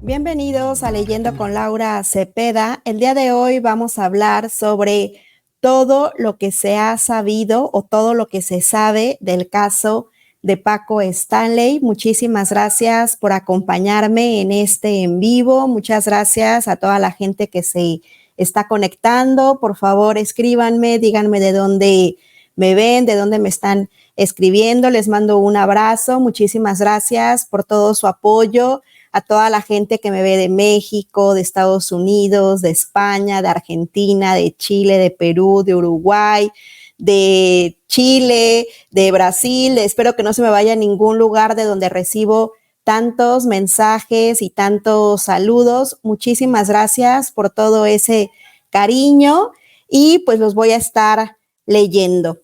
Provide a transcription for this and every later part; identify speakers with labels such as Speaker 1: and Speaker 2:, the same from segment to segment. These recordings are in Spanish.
Speaker 1: Bienvenidos a Leyendo con Laura Cepeda. El día de hoy vamos a hablar sobre todo lo que se ha sabido o todo lo que se sabe del caso de Paco Stanley. Muchísimas gracias por acompañarme en este en vivo. Muchas gracias a toda la gente que se está conectando. Por favor, escríbanme, díganme de dónde me ven, de dónde me están escribiendo. Les mando un abrazo. Muchísimas gracias por todo su apoyo. A toda la gente que me ve de México, de Estados Unidos, de España, de Argentina, de Chile, de Perú, de Uruguay, de Chile, de Brasil. Espero que no se me vaya a ningún lugar de donde recibo tantos mensajes y tantos saludos. Muchísimas gracias por todo ese cariño y pues los voy a estar leyendo.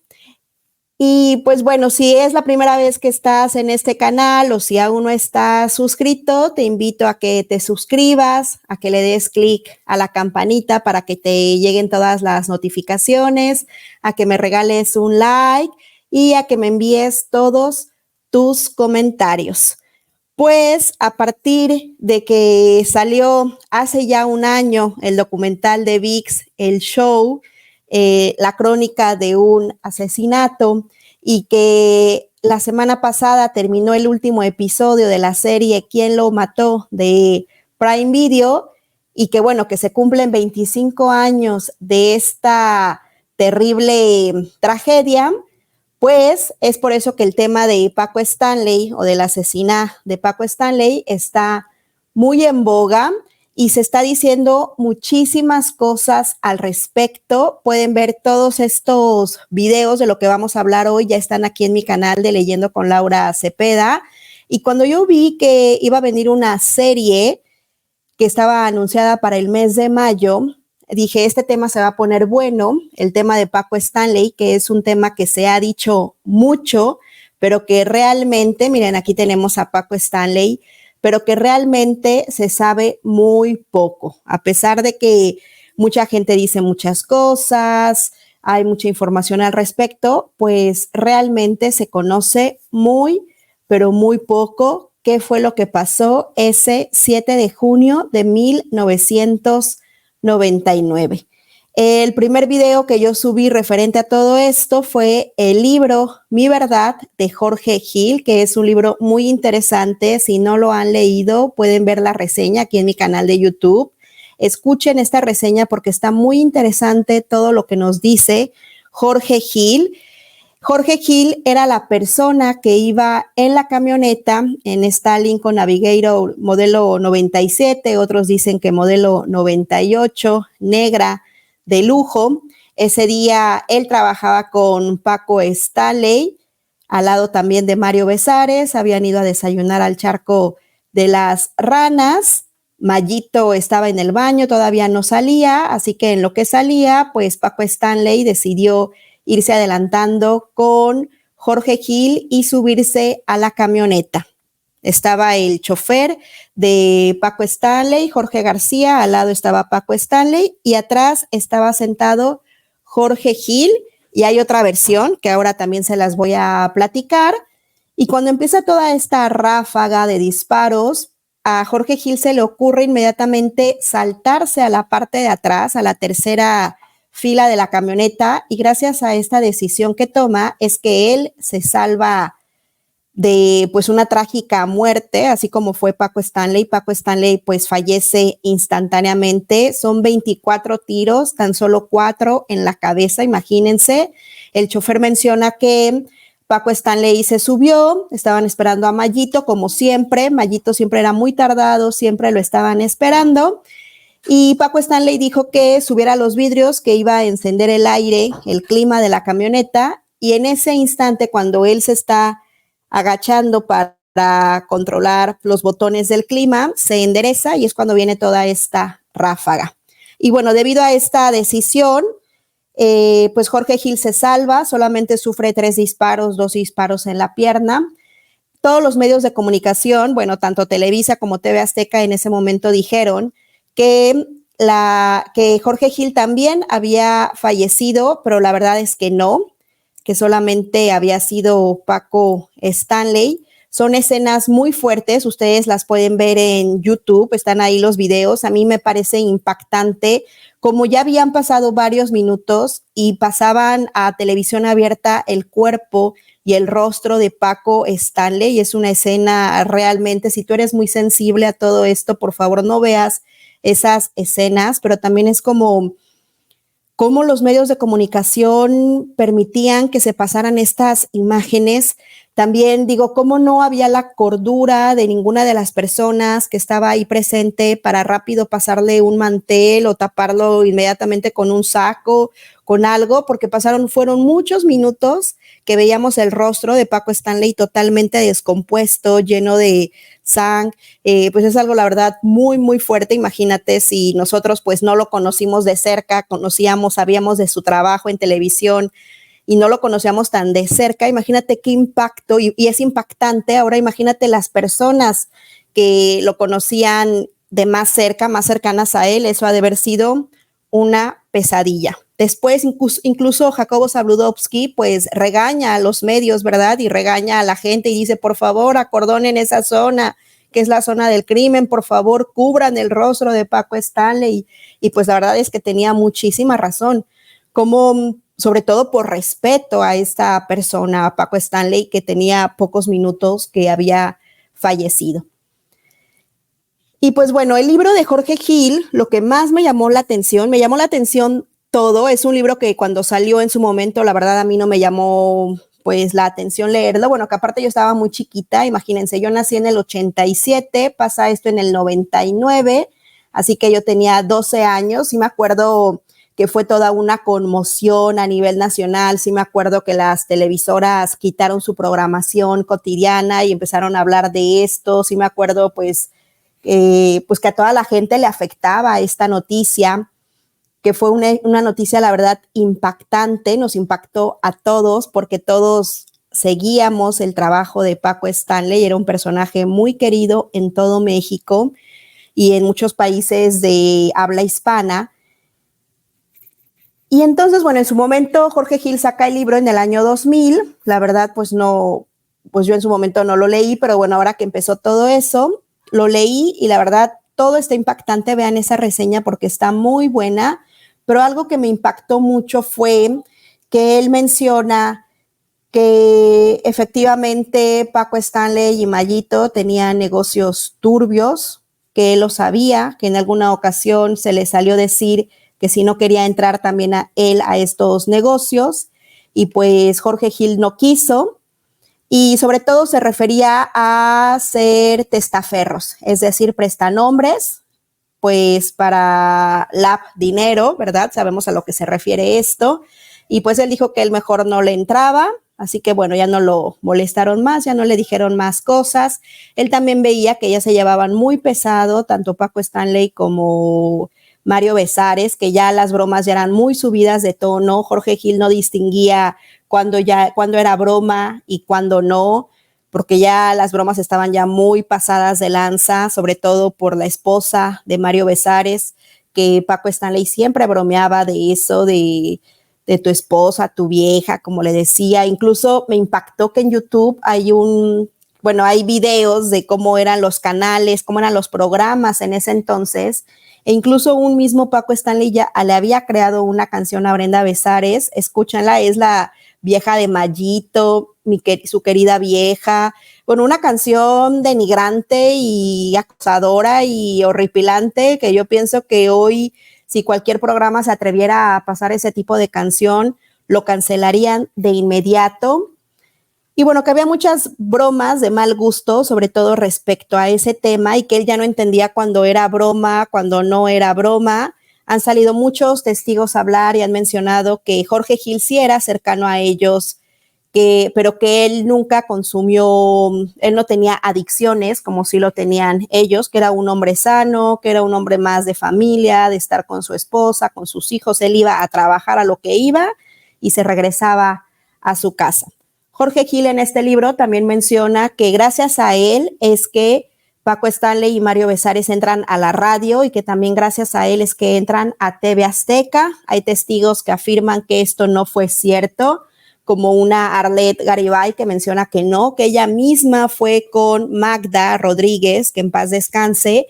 Speaker 1: Y pues bueno, si es la primera vez que estás en este canal o si aún no estás suscrito, te invito a que te suscribas, a que le des clic a la campanita para que te lleguen todas las notificaciones, a que me regales un like y a que me envíes todos tus comentarios. Pues a partir de que salió hace ya un año el documental de ViX, El Show, la crónica de un asesinato, y que la semana pasada terminó el último episodio de la serie ¿Quién lo mató? De Prime Video, y que bueno, que se cumplen 25 años de esta terrible tragedia, pues es por eso que el tema de Paco Stanley o del asesinato de Paco Stanley está muy en boga y se está diciendo muchísimas cosas al respecto. Pueden ver todos estos videos de lo que vamos a hablar hoy, ya están aquí en mi canal de Leyendo con Laura Cepeda. Y cuando yo vi que iba a venir una serie que estaba anunciada para el mes de mayo, dije, este tema se va a poner bueno, el tema de Paco Stanley, que es un tema que se ha dicho mucho, pero que realmente, miren, aquí tenemos a Paco Stanley, pero que realmente se sabe muy poco, a pesar de que mucha gente dice muchas cosas, hay mucha información al respecto, pues realmente se conoce muy, pero muy poco qué fue lo que pasó ese 7 de junio de 1999. El primer video que yo subí referente a todo esto fue el libro Mi Verdad de Jorge Gil, que es un libro muy interesante. Si no lo han leído, pueden ver la reseña aquí en mi canal de YouTube. Escuchen esta reseña porque está muy interesante todo lo que nos dice Jorge Gil. Jorge Gil era la persona que iba en la camioneta, en esta Lincoln Navigator modelo 97, otros dicen que modelo 98, negra, de lujo. Ese día él trabajaba con Paco Stanley, al lado también de Mario Besares, habían ido a desayunar al Charco de las Ranas. Mayito estaba en el baño, todavía no salía, así que en lo que salía, pues Paco Stanley decidió irse adelantando con Jorge Gil y subirse a la camioneta. Estaba el chofer de Paco Stanley, Jorge García, al lado estaba Paco Stanley y atrás estaba sentado Jorge Gil, y hay otra versión que ahora también se las voy a platicar. Y cuando empieza toda esta ráfaga de disparos, a Jorge Gil se le ocurre inmediatamente saltarse a la parte de atrás, a la tercera fila de la camioneta, y gracias a esta decisión que toma es que él se salva de pues una trágica muerte, así como fue Paco Stanley. Paco Stanley pues fallece instantáneamente, son 24 tiros, tan solo 4 en la cabeza, imagínense. El chofer menciona que Paco Stanley se subió, estaban esperando a Mayito como siempre, Mayito siempre era muy tardado, siempre lo estaban esperando. Y Paco Stanley dijo que subiera los vidrios, que iba a encender el aire, el clima de la camioneta, y en ese instante, cuando él se está agachando para controlar los botones del clima, se endereza y es cuando viene toda esta ráfaga. Y bueno, debido a esta decisión, pues Jorge Gil se salva, solamente sufre 3 disparos, 2 disparos en la pierna. Todos los medios de comunicación, bueno, tanto Televisa como TV Azteca en ese momento dijeron que Jorge Gil también había fallecido, pero la verdad es que no, que solamente había sido Paco Stanley. Son escenas muy fuertes, ustedes las pueden ver en YouTube, están ahí los videos. A mí me parece impactante, como ya habían pasado varios minutos y pasaban a televisión abierta el cuerpo y el rostro de Paco Stanley, y es una escena realmente, si tú eres muy sensible a todo esto, por favor no veas esas escenas, pero también es como cómo los medios de comunicación permitían que se pasaran estas imágenes. También digo, cómo no había la cordura de ninguna de las personas que estaba ahí presente para rápido pasarle un mantel o taparlo inmediatamente con un saco, con algo, porque fueron muchos minutos que veíamos el rostro de Paco Stanley totalmente descompuesto, lleno de sangre. Pues es algo, la verdad, muy, muy fuerte. Imagínate si nosotros pues no lo conocimos de cerca, sabíamos de su trabajo en televisión y no lo conocíamos tan de cerca. Imagínate qué impacto, y es impactante. Ahora imagínate las personas que lo conocían de más cerca, más cercanas a él. Eso ha de haber sido una pesadilla. Después, incluso Jacobo Zabludovsky, pues regaña a los medios, ¿verdad? Y regaña a la gente y dice, por favor, acordonen esa zona, que es la zona del crimen, por favor, cubran el rostro de Paco Stanley. Y pues la verdad es que tenía muchísima razón, como sobre todo por respeto a esta persona, a Paco Stanley, que tenía pocos minutos que había fallecido. Y pues bueno, el libro de Jorge Gil, lo que más me llamó la atención todo. Es un libro que cuando salió en su momento, la verdad a mí no me llamó pues la atención leerlo. Bueno, que aparte yo estaba muy chiquita, imagínense, yo nací en el 87, pasa esto en el 99, así que yo tenía 12 años y me acuerdo que fue toda una conmoción a nivel nacional. Sí me acuerdo que las televisoras quitaron su programación cotidiana y empezaron a hablar de esto. Sí me acuerdo pues que a toda la gente le afectaba esta noticia, que fue una noticia, la verdad, impactante. Nos impactó a todos porque todos seguíamos el trabajo de Paco Stanley. Era un personaje muy querido en todo México y en muchos países de habla hispana. Y entonces, bueno, en su momento Jorge Gil saca el libro en el año 2000. La verdad, pues yo en su momento no lo leí, pero bueno, ahora que empezó todo eso, lo leí y la verdad, todo está impactante. Vean esa reseña porque está muy buena, pero algo que me impactó mucho fue que él menciona que efectivamente Paco Stanley y Mayito tenían negocios turbios, que él lo sabía, que en alguna ocasión se le salió decir que si no quería entrar también a él a estos negocios, y pues Jorge Gil no quiso, y sobre todo se refería a ser testaferros, es decir, prestanombres, pues para dinero, ¿verdad? Sabemos a lo que se refiere esto, y pues él dijo que él mejor no le entraba, así que bueno, ya no lo molestaron más, ya no le dijeron más cosas. Él también veía que ya se llevaban muy pesado, tanto Paco Stanley como Mario Besares, que ya las bromas ya eran muy subidas de tono. Jorge Gil no distinguía cuando era broma y cuando no, porque ya las bromas estaban ya muy pasadas de lanza, sobre todo por la esposa de Mario Besares, que Paco Stanley siempre bromeaba de eso, de tu esposa, tu vieja, como le decía. Incluso me impactó que en YouTube hay videos de cómo eran los canales, cómo eran los programas en ese entonces, e incluso un mismo Paco Stanley ya le había creado una canción a Brenda Besares. Escúchanla, es la vieja de Mayito, su querida vieja. Bueno, una canción denigrante y acosadora y horripilante, que yo pienso que hoy, si cualquier programa se atreviera a pasar ese tipo de canción, lo cancelarían de inmediato. Y bueno, que había muchas bromas de mal gusto, sobre todo respecto a ese tema, y que él ya no entendía cuando era broma, cuando no era broma. Han salido muchos testigos a hablar y han mencionado que Jorge Gil sí era cercano a ellos, pero que él nunca consumió, él no tenía adicciones como sí lo tenían ellos, que era un hombre sano, que era un hombre más de familia, de estar con su esposa, con sus hijos. Él iba a trabajar a lo que iba y se regresaba a su casa. Jorge Gil en este libro también menciona que gracias a él es que Paco Stanley y Mario Besares entran a la radio, y que también gracias a él es que entran a TV Azteca. Hay testigos que afirman que esto no fue cierto, como una Arlette Garibay que menciona que no, que ella misma fue con Magda Rodríguez, que en paz descanse,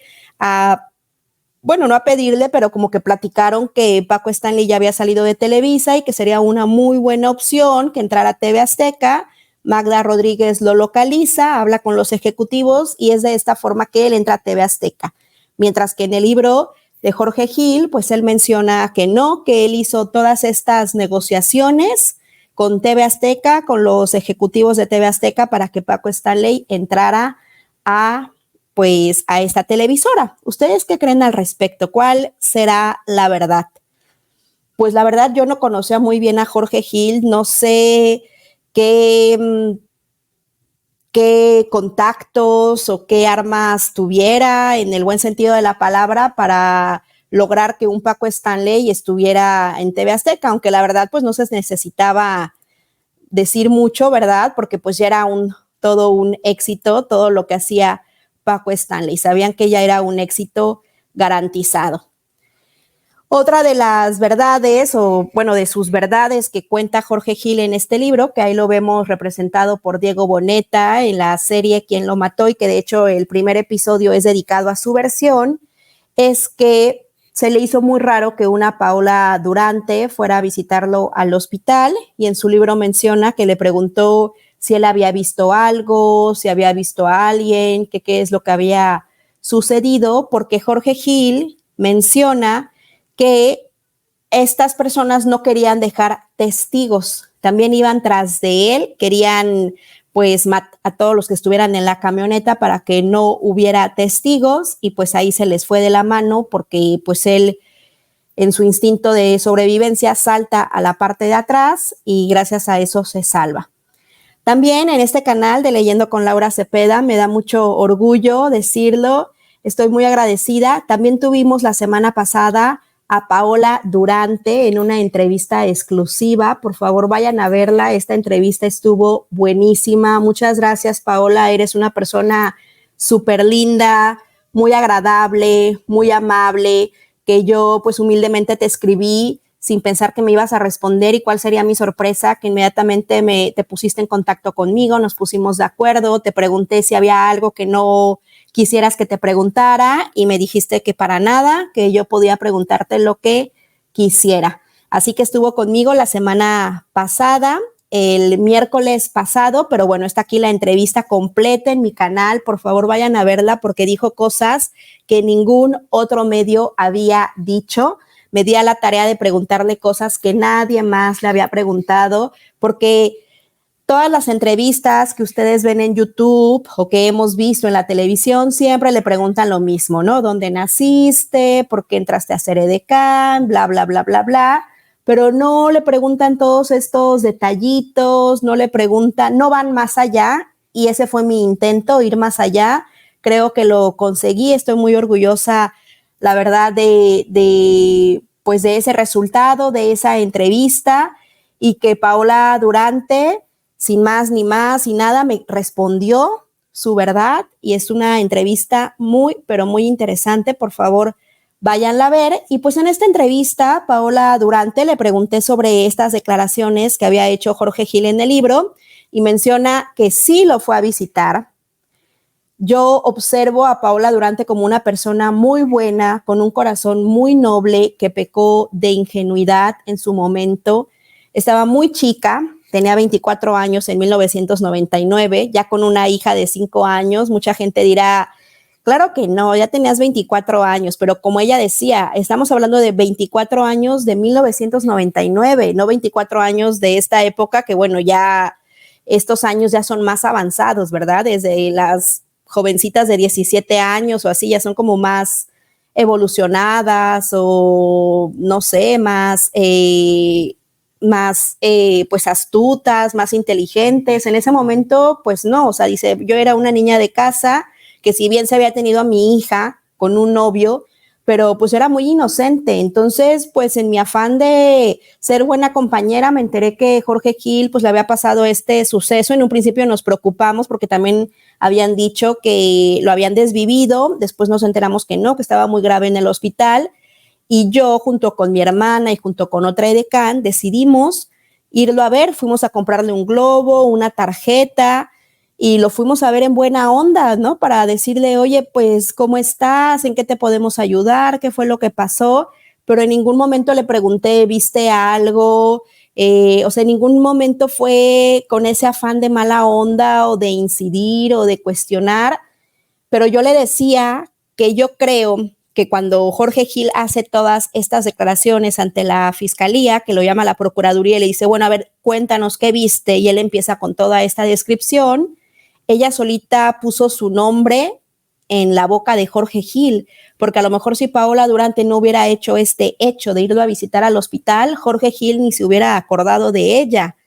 Speaker 1: bueno, no a pedirle, pero como que platicaron que Paco Stanley ya había salido de Televisa y que sería una muy buena opción que entrara a TV Azteca. Magda Rodríguez lo localiza, habla con los ejecutivos y es de esta forma que él entra a TV Azteca. Mientras que en el libro de Jorge Gil, pues él menciona que no, que él hizo todas estas negociaciones con TV Azteca, con los ejecutivos de TV Azteca para que Paco Stanley entrara a esta televisora. ¿Ustedes qué creen al respecto? ¿Cuál será la verdad? Pues la verdad yo no conocía muy bien a Jorge Gil, no sé qué contactos o qué armas tuviera en el buen sentido de la palabra para lograr que un Paco Stanley estuviera en TV Azteca, aunque la verdad pues no se necesitaba decir mucho, ¿verdad? Porque pues ya era todo un éxito, todo lo que hacía Paco Stanley. Sabían que ya era un éxito garantizado. Otra de las verdades, o bueno, de sus verdades que cuenta Jorge Gil en este libro, que ahí lo vemos representado por Diego Boneta en la serie Quién lo mató, y que de hecho el primer episodio es dedicado a su versión, es que se le hizo muy raro que una Paola Durante fuera a visitarlo al hospital, y en su libro menciona que le preguntó si él había visto algo, si había visto a alguien, qué es lo que había sucedido, porque Jorge Gil menciona que estas personas no querían dejar testigos, también iban tras de él, querían pues a todos los que estuvieran en la camioneta para que no hubiera testigos, y pues ahí se les fue de la mano porque pues él en su instinto de sobrevivencia salta a la parte de atrás y gracias a eso se salva. También en este canal de Leyendo con Laura Cepeda me da mucho orgullo decirlo, estoy muy agradecida. También tuvimos la semana pasada a Paola Durante en una entrevista exclusiva. Por favor, vayan a verla. Esta entrevista estuvo buenísima. Muchas gracias, Paola. Eres una persona súper linda, muy agradable, muy amable, que yo pues humildemente te escribí sin pensar que me ibas a responder, y cuál sería mi sorpresa, que inmediatamente te pusiste en contacto conmigo, nos pusimos de acuerdo, te pregunté si había algo que no quisieras que te preguntara y me dijiste que para nada, que yo podía preguntarte lo que quisiera. Así que estuvo conmigo la semana pasada, el miércoles pasado, pero bueno, está aquí la entrevista completa en mi canal. Por favor, vayan a verla porque dijo cosas que ningún otro medio había dicho. Me di a la tarea de preguntarle cosas que nadie más le había preguntado, porque todas las entrevistas que ustedes ven en YouTube o que hemos visto en la televisión siempre le preguntan lo mismo, ¿no? ¿Dónde naciste? ¿Por qué entraste a ser edecán? Bla, bla, bla, bla, bla. Pero no le preguntan todos estos detallitos, no le preguntan, no van más allá, y ese fue mi intento, ir más allá. Creo que lo conseguí, estoy muy orgullosa, la verdad, de ese resultado, de esa entrevista, y que Paola Durante, sin más ni más, sin nada, me respondió su verdad, y es una entrevista muy, pero muy interesante. Por favor, váyanla a ver. Y pues en esta entrevista, Paola Durante le pregunté sobre estas declaraciones que había hecho Jorge Gil en el libro, y menciona que sí lo fue a visitar. Yo observo a Paola Durante como una persona muy buena, con un corazón muy noble, que pecó de ingenuidad en su momento. Estaba muy chica, tenía 24 años en 1999, ya con una hija de 5 años. Mucha gente dirá, claro que no, ya tenías 24 años, pero como ella decía, estamos hablando de 24 años de 1999, no 24 años de esta época, que bueno, ya estos años ya son más avanzados, ¿verdad? Desde las jovencitas de 17 años o así ya son como más evolucionadas, o no sé, más pues astutas, más inteligentes. En ese momento pues no, o sea, dice, yo era una niña de casa que si bien se había tenido a mi hija con un novio, pero pues era muy inocente. Entonces, pues en mi afán de ser buena compañera, me enteré que Jorge Gil pues le había pasado este suceso. En un principio nos preocupamos porque también habían dicho que lo habían desvivido, después nos enteramos que no, que estaba muy grave en el hospital, y yo junto con mi hermana y junto con otra edecán decidimos irlo a ver. Fuimos a comprarle un globo, una tarjeta, y lo fuimos a ver en buena onda, ¿no? Para decirle, oye, pues, ¿cómo estás? ¿En qué te podemos ayudar? ¿Qué fue lo que pasó? Pero en ningún momento le pregunté, ¿viste algo? O sea, en ningún momento fue con ese afán de mala onda o de incidir o de cuestionar, pero yo le decía que yo creo que cuando Jorge Gil hace todas estas declaraciones ante la fiscalía, que lo llama la procuraduría y le dice, bueno, a ver, cuéntanos qué viste, y él empieza con toda esta descripción, ella solita puso su nombre en la boca de Jorge Gil, porque a lo mejor si Paola Durante no hubiera hecho este hecho de irlo a visitar al hospital, Jorge Gil ni se hubiera acordado de ella.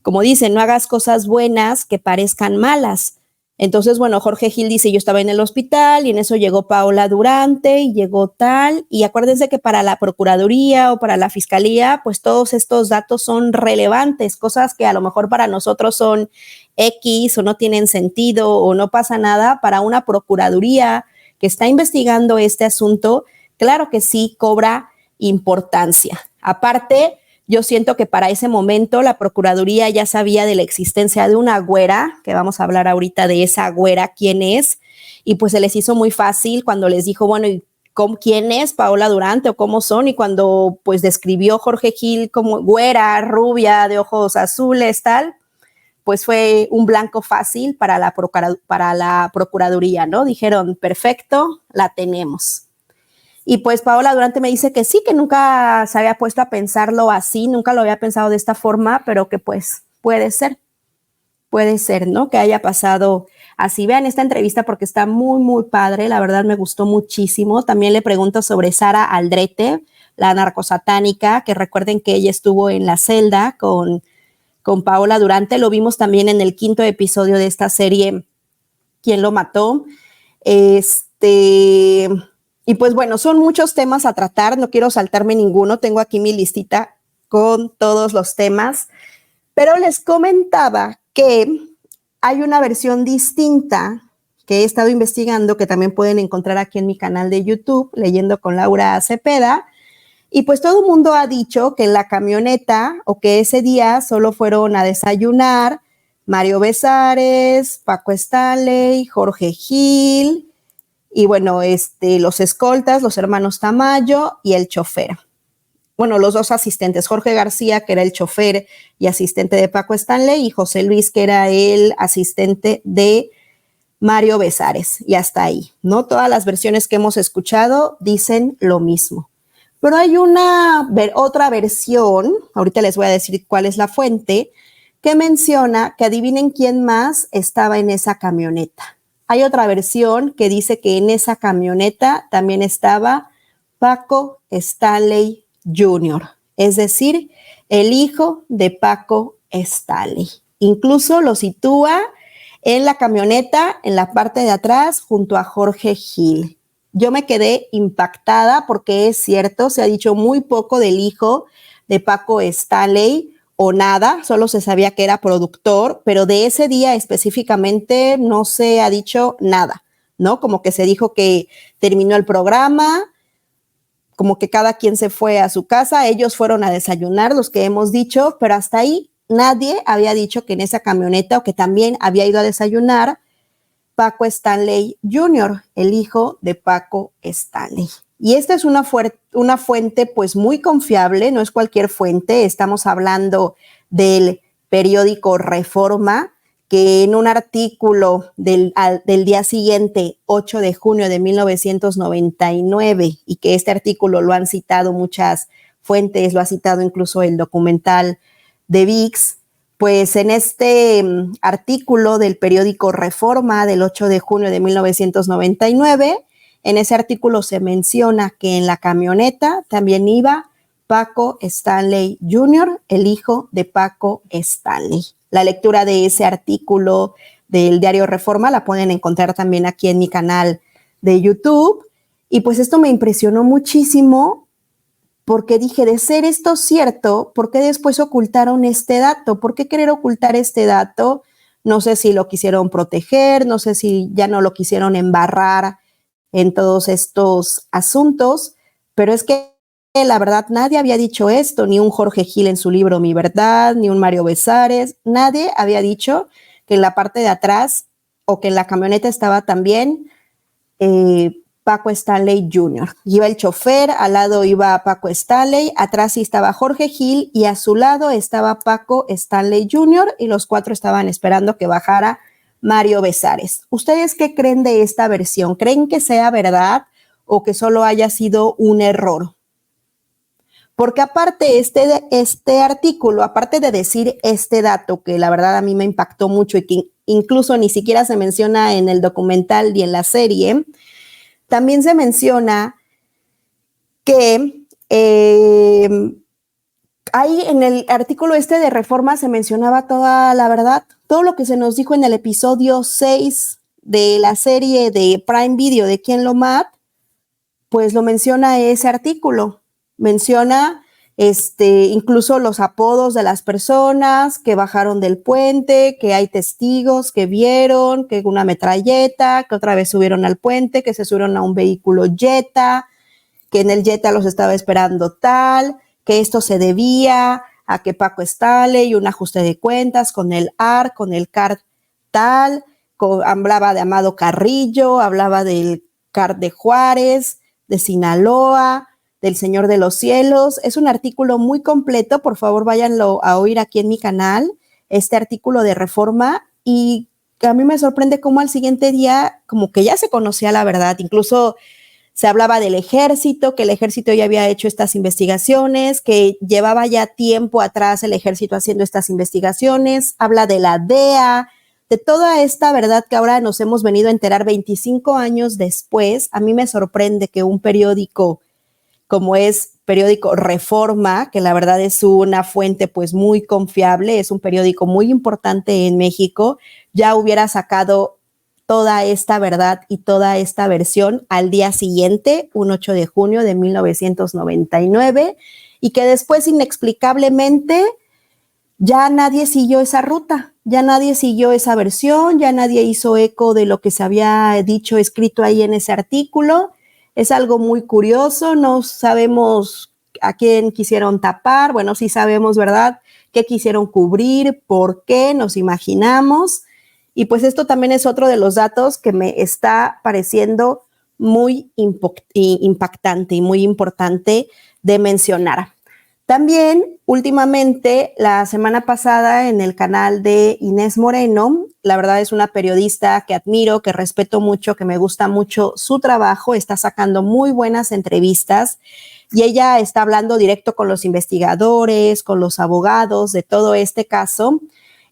Speaker 1: Como dicen, no hagas cosas buenas que parezcan malas. Entonces, bueno, Jorge Gil dice, yo estaba en el hospital y en eso llegó Paola Durante y llegó tal, y acuérdense que para la Procuraduría o para la Fiscalía, pues todos estos datos son relevantes, cosas que a lo mejor para nosotros son X o no tienen sentido o no pasa nada. Para una Procuraduría que está investigando este asunto, claro que sí cobra importancia. Aparte, yo siento que para ese momento la Procuraduría ya sabía de la existencia de una güera, que vamos a hablar ahorita de esa güera, quién es, y pues se les hizo muy fácil cuando les dijo, bueno, ¿y quién es Paola Durante o cómo son? Y cuando pues describió Jorge Gil como güera, rubia, de ojos azules, tal, pues fue un blanco fácil para la Procuraduría, ¿no? Dijeron, perfecto, la tenemos. Y pues Paola Durante me dice que sí, que nunca se había puesto a pensarlo así, nunca lo había pensado de esta forma, pero que pues puede ser, ¿no? Que haya pasado así. Vean esta entrevista porque está muy, muy padre, la verdad me gustó muchísimo. También le pregunto sobre Sara Aldrete, la narcosatánica, que recuerden que ella estuvo en la celda con Paola Durante, lo vimos también en el 5º episodio de esta serie, ¿Quién lo mató? Y pues bueno, son muchos temas a tratar, no quiero saltarme ninguno, tengo aquí mi listita con todos los temas, pero les comentaba que hay una versión distinta que he estado investigando, que también pueden encontrar aquí en mi canal de YouTube, Leyendo con Laura Cepeda, y pues todo el mundo ha dicho que en la camioneta o que ese día solo fueron a desayunar Mario Besares, Paco Stanley, Jorge Gil, y bueno, los escoltas, los hermanos Tamayo y el chofer. Bueno, los dos asistentes, Jorge García, que era el chofer y asistente de Paco Stanley, y José Luis, que era el asistente de Mario Besares, y hasta ahí, ¿no? Todas las versiones que hemos escuchado dicen lo mismo. Pero hay otra versión, ahorita les voy a decir cuál es la fuente, que menciona que adivinen quién más estaba en esa camioneta. Hay otra versión que dice que en esa camioneta también estaba Paco Stanley Jr., es decir, el hijo de Paco Stanley. Incluso lo sitúa en la camioneta, en la parte de atrás, junto a Jorge Gil. Yo me quedé impactada porque es cierto, se ha dicho muy poco del hijo de Paco Stanley, o nada, solo se sabía que era productor, pero de ese día específicamente no se ha dicho nada, ¿no? Como que se dijo que terminó el programa, como que cada quien se fue a su casa, ellos fueron a desayunar, los que hemos dicho, pero hasta ahí nadie había dicho que en esa camioneta o que también había ido a desayunar Paco Stanley Jr., el hijo de Paco Stanley. Y esta es una fuente pues muy confiable, no es cualquier fuente, estamos hablando del periódico Reforma, que en un artículo del día siguiente, 8 de junio de 1999, y que este artículo lo han citado muchas fuentes, lo ha citado incluso el documental de VIX, pues en este artículo del periódico Reforma del 8 de junio de 1999, en ese artículo se menciona que en la camioneta también iba Paco Stanley Jr., el hijo de Paco Stanley. La lectura de ese artículo del diario Reforma la pueden encontrar también aquí en mi canal de YouTube. Y pues esto me impresionó muchísimo porque dije, de ser esto cierto, ¿por qué después ocultaron este dato? ¿Por qué querer ocultar este dato? No sé si lo quisieron proteger, no sé si ya no lo quisieron embarrar en todos estos asuntos, pero es que la verdad, nadie había dicho esto, ni un Jorge Gil en su libro Mi Verdad, ni un Mario Besares, nadie había dicho que en la parte de atrás o que en la camioneta estaba también Paco Stanley Jr. Iba el chofer, al lado iba Paco Stanley, atrás sí estaba Jorge Gil y a su lado estaba Paco Stanley Jr. y los cuatro estaban esperando que bajara Mario Besares. ¿Ustedes qué creen de esta versión? ¿Creen que sea verdad o que solo haya sido un error? Porque aparte este artículo, aparte de decir este dato que la verdad a mí me impactó mucho y que incluso ni siquiera se menciona en el documental ni en la serie, también se menciona que ahí en el artículo de Reforma se mencionaba toda la verdad, todo lo que se nos dijo en el episodio 6 de la serie de Prime Video de ¿Quién lo mata? Pues lo menciona ese artículo. Menciona incluso los apodos de las personas que bajaron del puente, que hay testigos que vieron, que una metralleta, que otra vez subieron al puente, que se subieron a un vehículo Jetta, que en el Jetta los estaba esperando tal, que esto se debía a que Paco Stanley y un ajuste de cuentas con el AR, con el CAR tal, hablaba de Amado Carrillo, hablaba del CAR de Juárez, de Sinaloa, del Señor de los Cielos. Es un artículo muy completo, por favor váyanlo a oír aquí en mi canal, este artículo de Reforma, y a mí me sorprende cómo al siguiente día como que ya se conocía la verdad, incluso se hablaba del ejército, que el ejército ya había hecho estas investigaciones, que llevaba ya tiempo atrás el ejército haciendo estas investigaciones, habla de la DEA, de toda esta verdad que ahora nos hemos venido a enterar 25 años después. A mí me sorprende que un periódico como es periódico Reforma, que la verdad es una fuente pues muy confiable, es un periódico muy importante en México, ya hubiera sacado toda esta verdad y toda esta versión al día siguiente, un 8 de junio de 1999, y que después inexplicablemente ya nadie siguió esa ruta, ya nadie siguió esa versión, ya nadie hizo eco de lo que se había dicho, escrito ahí en ese artículo. Es algo muy curioso, no sabemos a quién quisieron tapar, bueno, sí sabemos, ¿verdad?, qué quisieron cubrir, por qué, nos imaginamos, y pues esto también es otro de los datos que me está pareciendo muy impactante y muy importante de mencionar. También, últimamente, la semana pasada en el canal de Inés Moreno, la verdad es una periodista que admiro, que respeto mucho, que me gusta mucho su trabajo, está sacando muy buenas entrevistas y ella está hablando directo con los investigadores, con los abogados de todo este caso.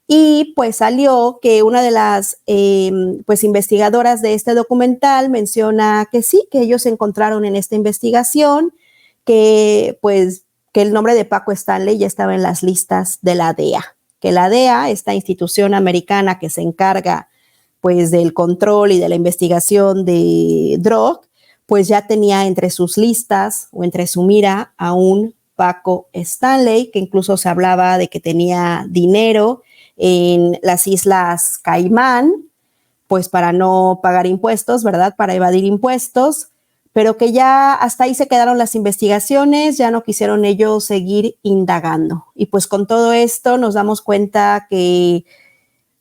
Speaker 1: Y pues salió que una de las pues investigadoras de este documental menciona que sí, que ellos encontraron en esta investigación que pues que el nombre de Paco Stanley ya estaba en las listas de la DEA, que la DEA, esta institución americana que se encarga pues del control y de la investigación de droga, pues ya tenía entre sus listas o entre su mira a un Paco Stanley, que incluso se hablaba de que tenía dinero en las Islas Caimán, pues para no pagar impuestos, ¿verdad? Para evadir impuestos, pero que ya hasta ahí se quedaron las investigaciones, ya no quisieron ellos seguir indagando. Y pues con todo esto nos damos cuenta que,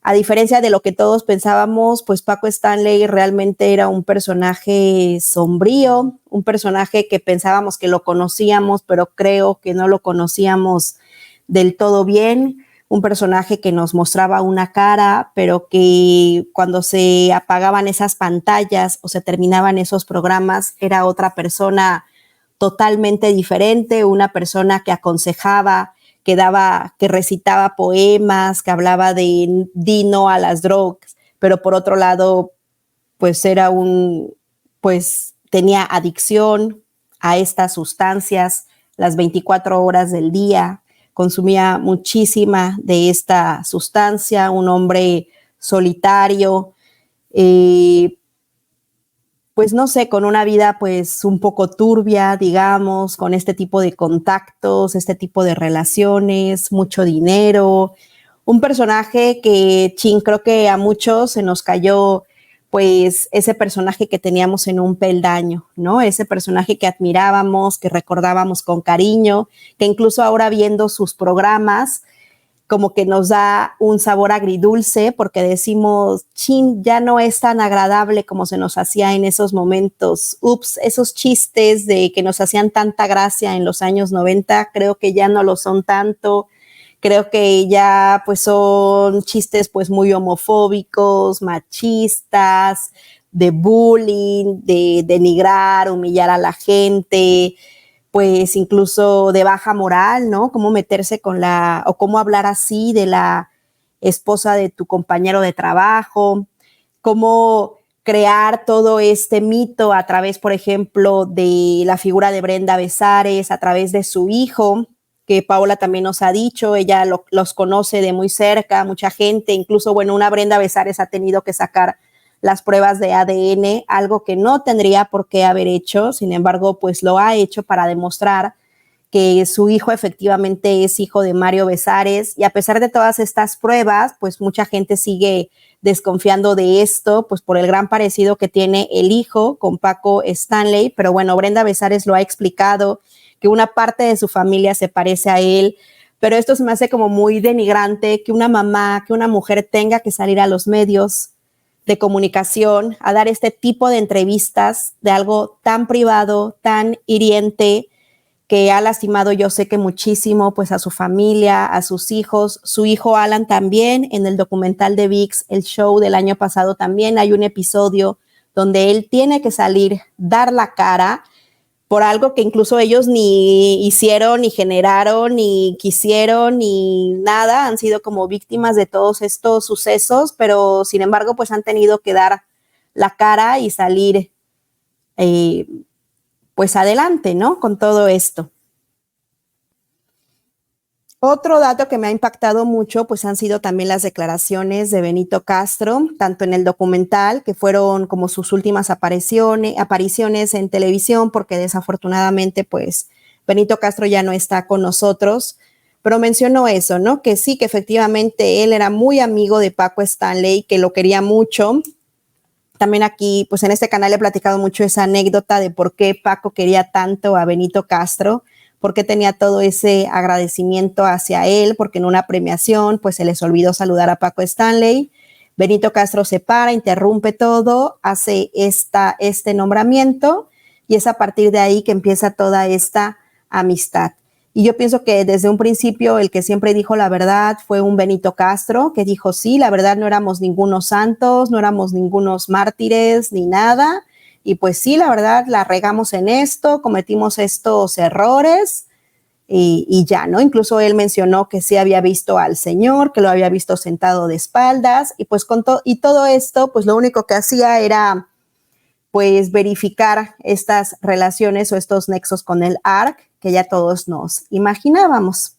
Speaker 1: a diferencia de lo que todos pensábamos, pues Paco Stanley realmente era un personaje sombrío, un personaje que pensábamos que lo conocíamos, pero creo que no lo conocíamos del todo bien. Un personaje que nos mostraba una cara, pero que cuando se apagaban esas pantallas o se terminaban esos programas, era otra persona totalmente diferente, una persona que aconsejaba, que recitaba poemas, que hablaba de no a las drogas, pero por otro lado, pues pues tenía adicción a estas sustancias las 24 horas del día, consumía muchísima de esta sustancia, un hombre solitario, pues no sé, con una vida pues un poco turbia, digamos, con este tipo de contactos, este tipo de relaciones, mucho dinero, un personaje que, creo que a muchos se nos cayó pues ese personaje que teníamos en un peldaño, ¿no? Ese personaje que admirábamos, que recordábamos con cariño, que incluso ahora viendo sus programas, como que nos da un sabor agridulce porque decimos, chin, ya no es tan agradable como se nos hacía en esos momentos. Ups, esos chistes de que nos hacían tanta gracia en los años 90, creo que ya no lo son tanto. Creo que ya pues son chistes pues muy homofóbicos, machistas, de bullying, de denigrar, humillar a la gente, pues incluso de baja moral, ¿no? Cómo meterse con o cómo hablar así de la esposa de tu compañero de trabajo, cómo crear todo este mito a través, por ejemplo, de la figura de Brenda Besares, a través de su hijo, que Paola también nos ha dicho, ella los conoce de muy cerca, mucha gente, incluso, bueno, una Brenda Besares ha tenido que sacar las pruebas de ADN, algo que no tendría por qué haber hecho, sin embargo, pues lo ha hecho para demostrar que su hijo efectivamente es hijo de Mario Besares, y a pesar de todas estas pruebas, pues mucha gente sigue desconfiando de esto, pues por el gran parecido que tiene el hijo con Paco Stanley, pero bueno, Brenda Besares lo ha explicado, que una parte de su familia se parece a él, pero esto se me hace como muy denigrante que una mamá, que una mujer tenga que salir a los medios de comunicación a dar este tipo de entrevistas de algo tan privado, tan hiriente, que ha lastimado, yo sé que muchísimo, pues a su familia, a sus hijos, su hijo Alan también. En el documental de VIX, el show del año pasado, también hay un episodio donde él tiene que salir, dar la cara por algo que incluso ellos ni hicieron, ni generaron, ni quisieron, ni nada, han sido como víctimas de todos estos sucesos, pero sin embargo, pues han tenido que dar la cara y salir pues adelante, ¿no? Con todo esto. Otro dato que me ha impactado mucho, pues han sido también las declaraciones de Benito Castro, tanto en el documental, que fueron como sus últimas apariciones en televisión, porque desafortunadamente, pues Benito Castro ya no está con nosotros, pero mencionó eso, ¿no? Que sí, que efectivamente él era muy amigo de Paco Stanley, que lo quería mucho. También aquí, pues en este canal he platicado mucho esa anécdota de por qué Paco quería tanto a Benito Castro, porque tenía todo ese agradecimiento hacia él, porque en una premiación pues se les olvidó saludar a Paco Stanley. Benito Castro se para, interrumpe todo, hace este nombramiento y es a partir de ahí que empieza toda esta amistad. Y yo pienso que desde un principio el que siempre dijo la verdad fue un Benito Castro, que dijo sí, la verdad no éramos ningunos santos, no éramos ningunos mártires ni nada, y pues sí, la verdad la regamos en esto, cometimos estos errores y ya, ¿no? Incluso él mencionó que sí había visto al Señor, que lo había visto sentado de espaldas y pues y todo esto, pues lo único que hacía era pues verificar estas relaciones o estos nexos con el ARC que ya todos nos imaginábamos.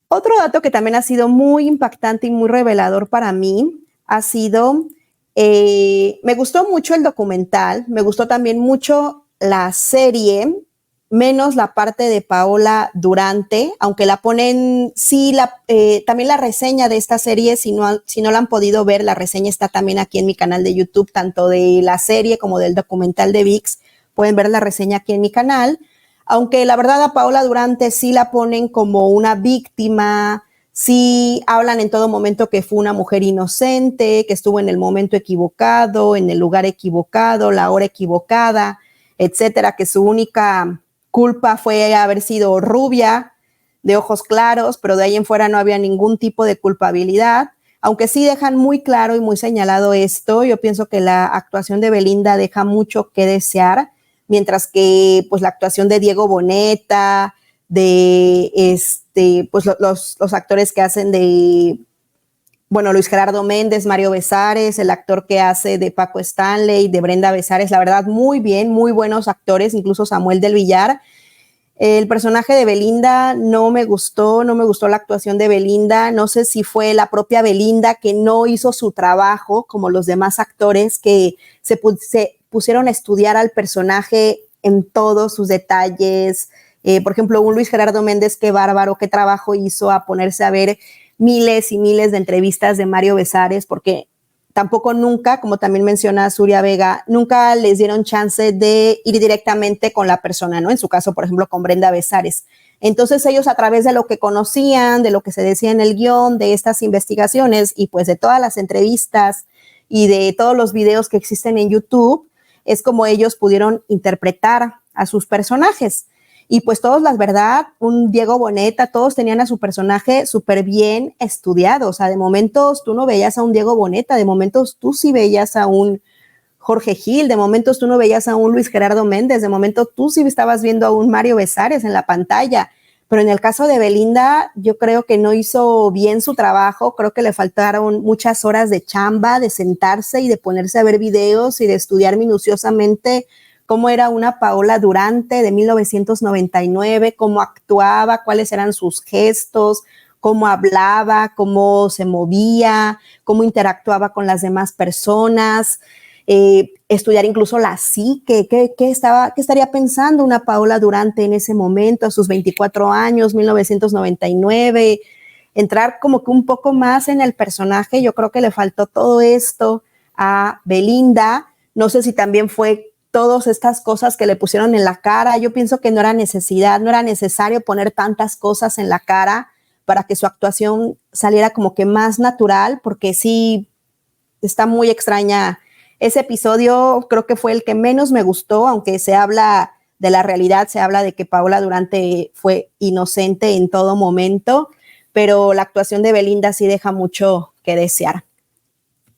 Speaker 1: Otro dato que también ha sido muy impactante y muy revelador para mí ha sido, me gustó mucho el documental, me gustó también mucho la serie, menos la parte de Paola Durante, aunque la ponen, sí, también la reseña de esta serie, si no la han podido ver, la reseña está también aquí en mi canal de YouTube, tanto de la serie como del documental de VIX, pueden ver la reseña aquí en mi canal, aunque la verdad a Paola Durante sí la ponen como una víctima, sí hablan en todo momento que fue una mujer inocente, que estuvo en el momento equivocado, en el lugar equivocado, la hora equivocada, etcétera, que su única culpa fue haber sido rubia, de ojos claros, pero de ahí en fuera no había ningún tipo de culpabilidad, aunque sí dejan muy claro y muy señalado esto. Yo pienso que la actuación de Belinda deja mucho que desear, mientras que pues la actuación de Diego Boneta, de pues los actores que hacen de, bueno, Luis Gerardo Méndez, Mario Besares, el actor que hace de Paco Stanley, de Brenda Besares, la verdad muy bien, muy buenos actores, incluso Samuel del Villar. El personaje de Belinda no me gustó la actuación de Belinda, no sé si fue la propia Belinda que no hizo su trabajo como los demás actores que se pusieron a estudiar al personaje en todos sus detalles. Por ejemplo, un Luis Gerardo Méndez, qué bárbaro, qué trabajo hizo a ponerse a ver miles y miles de entrevistas de Mario Besares, porque tampoco nunca, como también menciona Surya Vega, nunca les dieron chance de ir directamente con la persona, ¿no? En su caso, por ejemplo, con Brenda Besares. Entonces ellos, a través de lo que conocían, de lo que se decía en el guión, de estas investigaciones y pues de todas las entrevistas y de todos los videos que existen en YouTube, es como ellos pudieron interpretar a sus personajes. Y pues todos, la verdad, un Diego Boneta, todos tenían a su personaje súper bien estudiado. O sea, de momentos tú no veías a un Diego Boneta, de momentos tú sí veías a un Jorge Gil, de momentos tú no veías a un Luis Gerardo Méndez, de momento tú sí estabas viendo a un Mario Besares en la pantalla. Pero en el caso de Belinda, yo creo que no hizo bien su trabajo, creo que le faltaron muchas horas de chamba, de sentarse y de ponerse a ver videos y de estudiar minuciosamente cómo era una Paola Durante de 1999, cómo actuaba, cuáles eran sus gestos, cómo hablaba, cómo se movía, cómo interactuaba con las demás personas, estudiar incluso la psique, qué estaría pensando una Paola Durante en ese momento, a sus 24 años, 1999, entrar como que un poco más en el personaje. Yo creo que le faltó todo esto a Belinda. No sé si también fue todas estas cosas que le pusieron en la cara. Yo pienso que no era necesario poner tantas cosas en la cara para que su actuación saliera como que más natural, porque sí está muy extraña. Ese episodio creo que fue el que menos me gustó, aunque se habla de la realidad, se habla de que Paola Durante fue inocente en todo momento, pero la actuación de Belinda sí deja mucho que desear.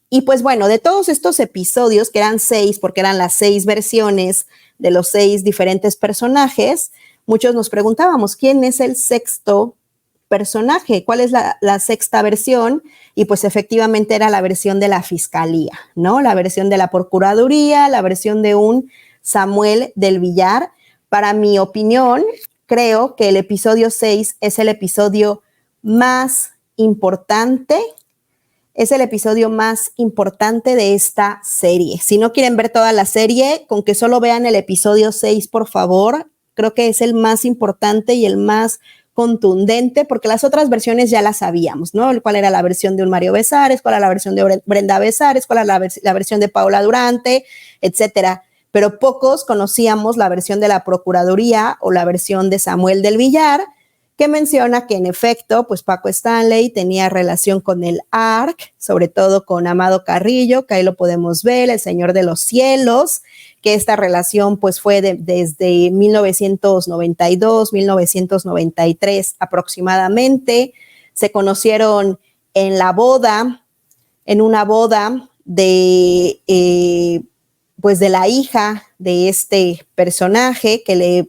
Speaker 1: Y pues bueno, de todos estos episodios, que eran 6, porque eran las 6 versiones de los 6 diferentes personajes, muchos nos preguntábamos, ¿quién es el sexto personaje? ¿Cuál es la sexta versión? Y pues efectivamente era la versión de la fiscalía, ¿no? La versión de la procuraduría, la versión de un Samuel del Villar. Para mi opinión, creo que el episodio 6 es el episodio más importante. Es el episodio más importante de esta serie. Si no quieren ver toda la serie, con que solo vean el episodio 6, por favor. Creo que es el más importante y el más contundente, porque las otras versiones ya las sabíamos, ¿no? ¿Cuál era la versión de un Mario Besares? ¿Cuál era la versión de Brenda Besares? ¿Cuál era la versión de Paola Durante? Etcétera. Pero pocos conocíamos la versión de la Procuraduría o la versión de Samuel del Villar, que menciona que en efecto, pues Paco Stanley tenía relación con el ARC, sobre todo con Amado Carrillo, que ahí lo podemos ver, el Señor de los Cielos, que esta relación pues fue desde 1992, 1993 aproximadamente. Se conocieron en la boda, en una boda de, pues de la hija de este personaje, que le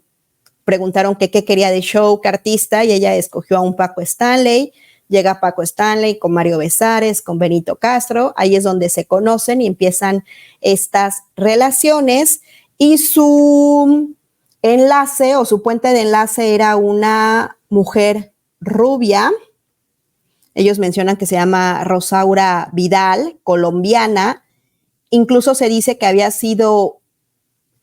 Speaker 1: preguntaron qué quería de show, qué artista, y ella escogió a un Paco Stanley. Llega Paco Stanley con Mario Besares, con Benito Castro. Ahí es donde se conocen y empiezan estas relaciones. Y su enlace o su puente de enlace era una mujer rubia. Ellos mencionan que se llama Rosaura Vidal, colombiana. Incluso se dice que había sido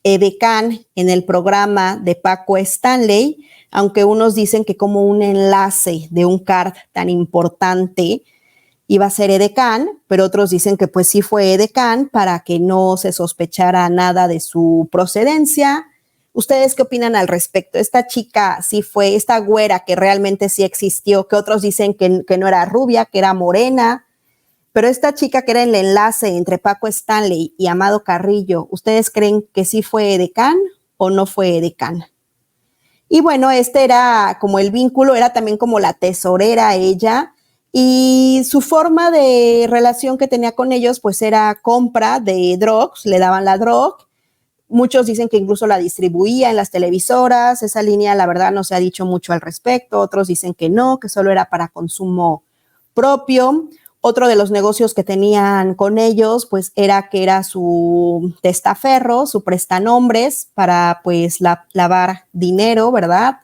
Speaker 1: edecán en el programa de Paco Stanley, aunque unos dicen que como un enlace de un card tan importante iba a ser edecán, pero otros dicen que pues sí fue edecán para que no se sospechara nada de su procedencia. ¿Ustedes qué opinan al respecto? Esta chica sí fue, esta güera que realmente sí existió, que otros dicen que no era rubia, que era morena, pero esta chica que era el enlace entre Paco Stanley y Amado Carrillo, ¿ustedes creen que sí fue edecán o no fue edecán? Y bueno, este era como el vínculo, era también como la tesorera ella, y su forma de relación que tenía con ellos pues era compra de drugs, le daban la drog. Muchos dicen que incluso la distribuía en las televisoras. Esa línea la verdad no se ha dicho mucho al respecto. Otros dicen que no, que solo era para consumo propio. Otro de los negocios que tenían con ellos, pues era que era su testaferro, su prestanombres para pues lavar dinero, ¿verdad?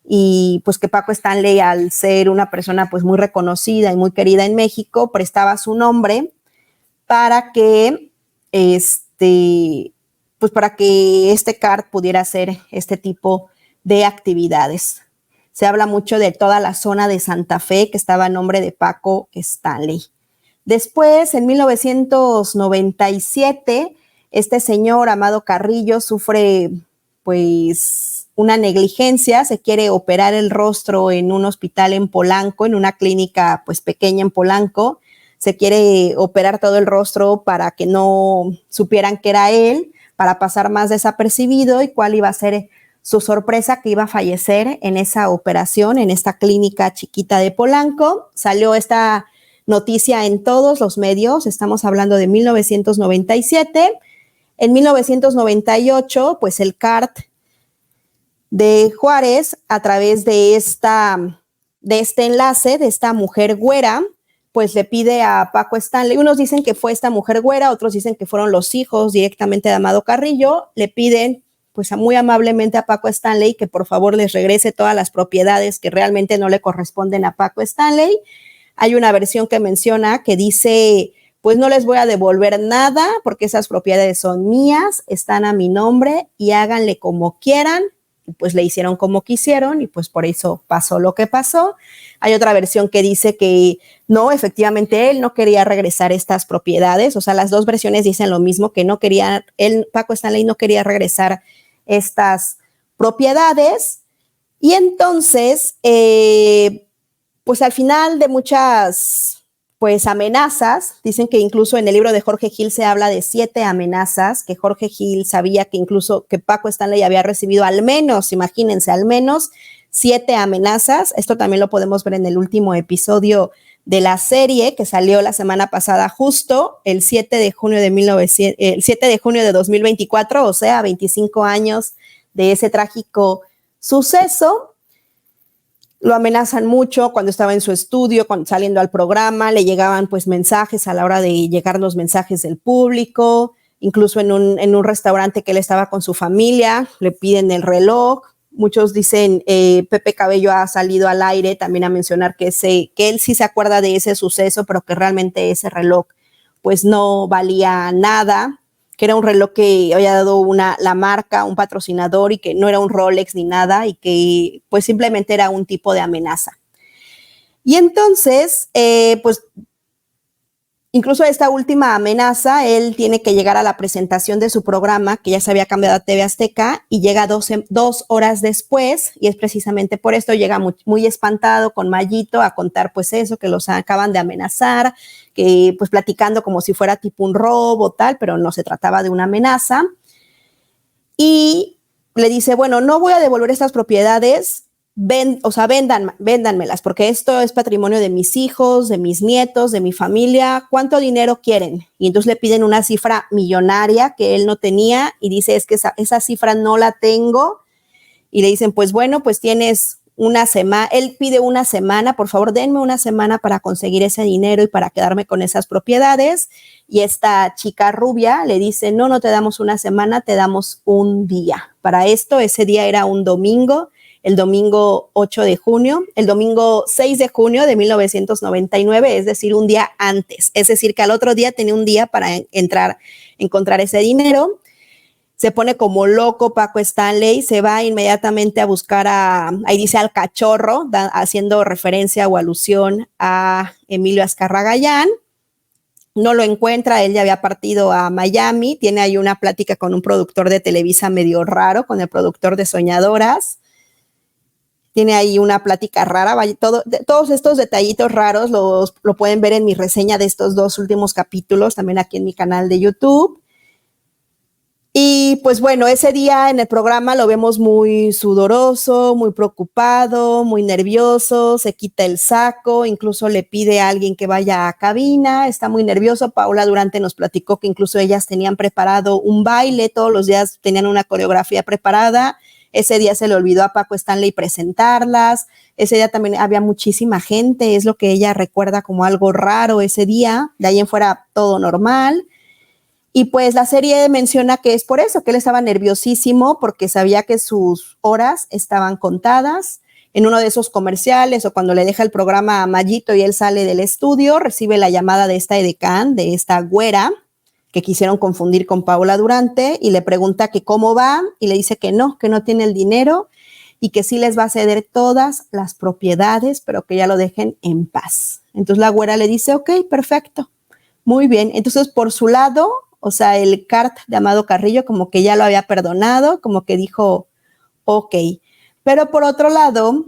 Speaker 1: Y pues que Paco Stanley, al ser una persona pues muy reconocida y muy querida en México, prestaba su nombre para que pues para que este CART pudiera hacer este tipo de actividades. Se habla mucho de toda la zona de Santa Fe que estaba a nombre de Paco Stanley. Después, en 1997, este señor Amado Carrillo sufre pues una negligencia, se quiere operar el rostro en un hospital en Polanco, en una clínica pues pequeña en Polanco, se quiere operar todo el rostro para que no supieran que era él, para pasar más desapercibido, y cuál iba a ser su sorpresa, que iba a fallecer en esa operación, en esta clínica chiquita de Polanco. Salió esta noticia en todos los medios, estamos hablando de 1997. En 1998, pues el CART de Juárez, a través de este enlace, de esta mujer güera, pues le pide a Paco Stanley, unos dicen que fue esta mujer güera, otros dicen que fueron los hijos directamente de Amado Carrillo, le piden pues muy amablemente a Paco Stanley que por favor les regrese todas las propiedades que realmente no le corresponden a Paco Stanley. Hay una versión que menciona que dice, pues no les voy a devolver nada porque esas propiedades son mías, están a mi nombre y háganle como quieran. Y pues le hicieron como quisieron y pues por eso pasó lo que pasó. Hay otra versión que dice que no, efectivamente él no quería regresar estas propiedades, o sea, las dos versiones dicen lo mismo, que no quería, Paco Stanley no quería regresar estas propiedades. Y entonces, pues al final de muchas pues amenazas, dicen que incluso en el libro de Jorge Gil se habla de 7 amenazas, que Jorge Gil sabía que incluso que Paco Stanley había recibido al menos, imagínense, al menos 7 amenazas. Esto también lo podemos ver en el último episodio de la serie que salió la semana pasada, justo el 7 de junio de 2024, o sea, 25 años de ese trágico suceso. Lo amenazan mucho cuando estaba en su estudio, cuando saliendo al programa, le llegaban pues mensajes a la hora de llegar los mensajes del público, incluso en un restaurante que él estaba con su familia, le piden el reloj. Muchos dicen, Pepe Cabello ha salido al aire también a mencionar que él sí se acuerda de ese suceso, pero que realmente ese reloj pues no valía nada, que era un reloj que había dado la marca, un patrocinador, y que no era un Rolex ni nada, y que pues simplemente era un tipo de amenaza. Y entonces, pues incluso esta última amenaza, él tiene que llegar a la presentación de su programa, que ya se había cambiado a TV Azteca, y llega 2 horas después, y es precisamente por esto, llega muy espantado con Mayito a contar pues eso, que los acaban de amenazar, que pues platicando como si fuera tipo un robo tal, pero no se trataba de una amenaza. Y le dice, bueno, no voy a devolver estas propiedades, véndanmelas, porque esto es patrimonio de mis hijos, de mis nietos, de mi familia. ¿Cuánto dinero quieren? Y entonces le piden una cifra millonaria que él no tenía, y dice, es que esa cifra no la tengo. Y le dicen, pues bueno, pues tienes una semana. Él pide una semana, por favor, denme una semana para conseguir ese dinero y para quedarme con esas propiedades. Y esta chica rubia le dice, no te damos una semana, te damos un día. Para esto, ese día era un domingo, el domingo 8 de junio, el domingo 6 de junio de 1999, es decir, un día antes. Es decir, que al otro día tenía un día para encontrar ese dinero. Se pone como loco Paco Stanley, se va inmediatamente a buscar ahí dice al cachorro, haciendo referencia o alusión a Emilio Azcarra. No lo encuentra, él ya había partido a Miami, tiene ahí una plática con un productor de Televisa medio raro, con el productor de Soñadoras. Tiene ahí una plática rara, todos estos detallitos raros lo pueden ver en mi reseña de estos 2 últimos capítulos, también aquí en mi canal de YouTube. Y pues bueno, ese día en el programa lo vemos muy sudoroso, muy preocupado, muy nervioso, se quita el saco, incluso le pide a alguien que vaya a cabina, está muy nervioso. Paola Durante nos platicó que incluso ellas tenían preparado un baile, todos los días tenían una coreografía preparada. Ese día se le olvidó a Paco Stanley presentarlas, ese día también había muchísima gente, es lo que ella recuerda como algo raro ese día, de ahí en fuera todo normal. Y pues la serie menciona que es por eso, que él estaba nerviosísimo porque sabía que sus horas estaban contadas. En uno de esos comerciales o cuando le deja el programa a Mayito y él sale del estudio, recibe la llamada de esta edecán, de esta güera, que quisieron confundir con Paola Durante, y le pregunta que cómo va y le dice que no tiene el dinero. y que sí les va a ceder todas las propiedades, pero que ya lo dejen en paz. Entonces la güera le dice, ok, perfecto, muy bien. Entonces por su lado, o sea, el CART de Amado Carrillo como que ya lo había perdonado, como que dijo, ok. Pero por otro lado,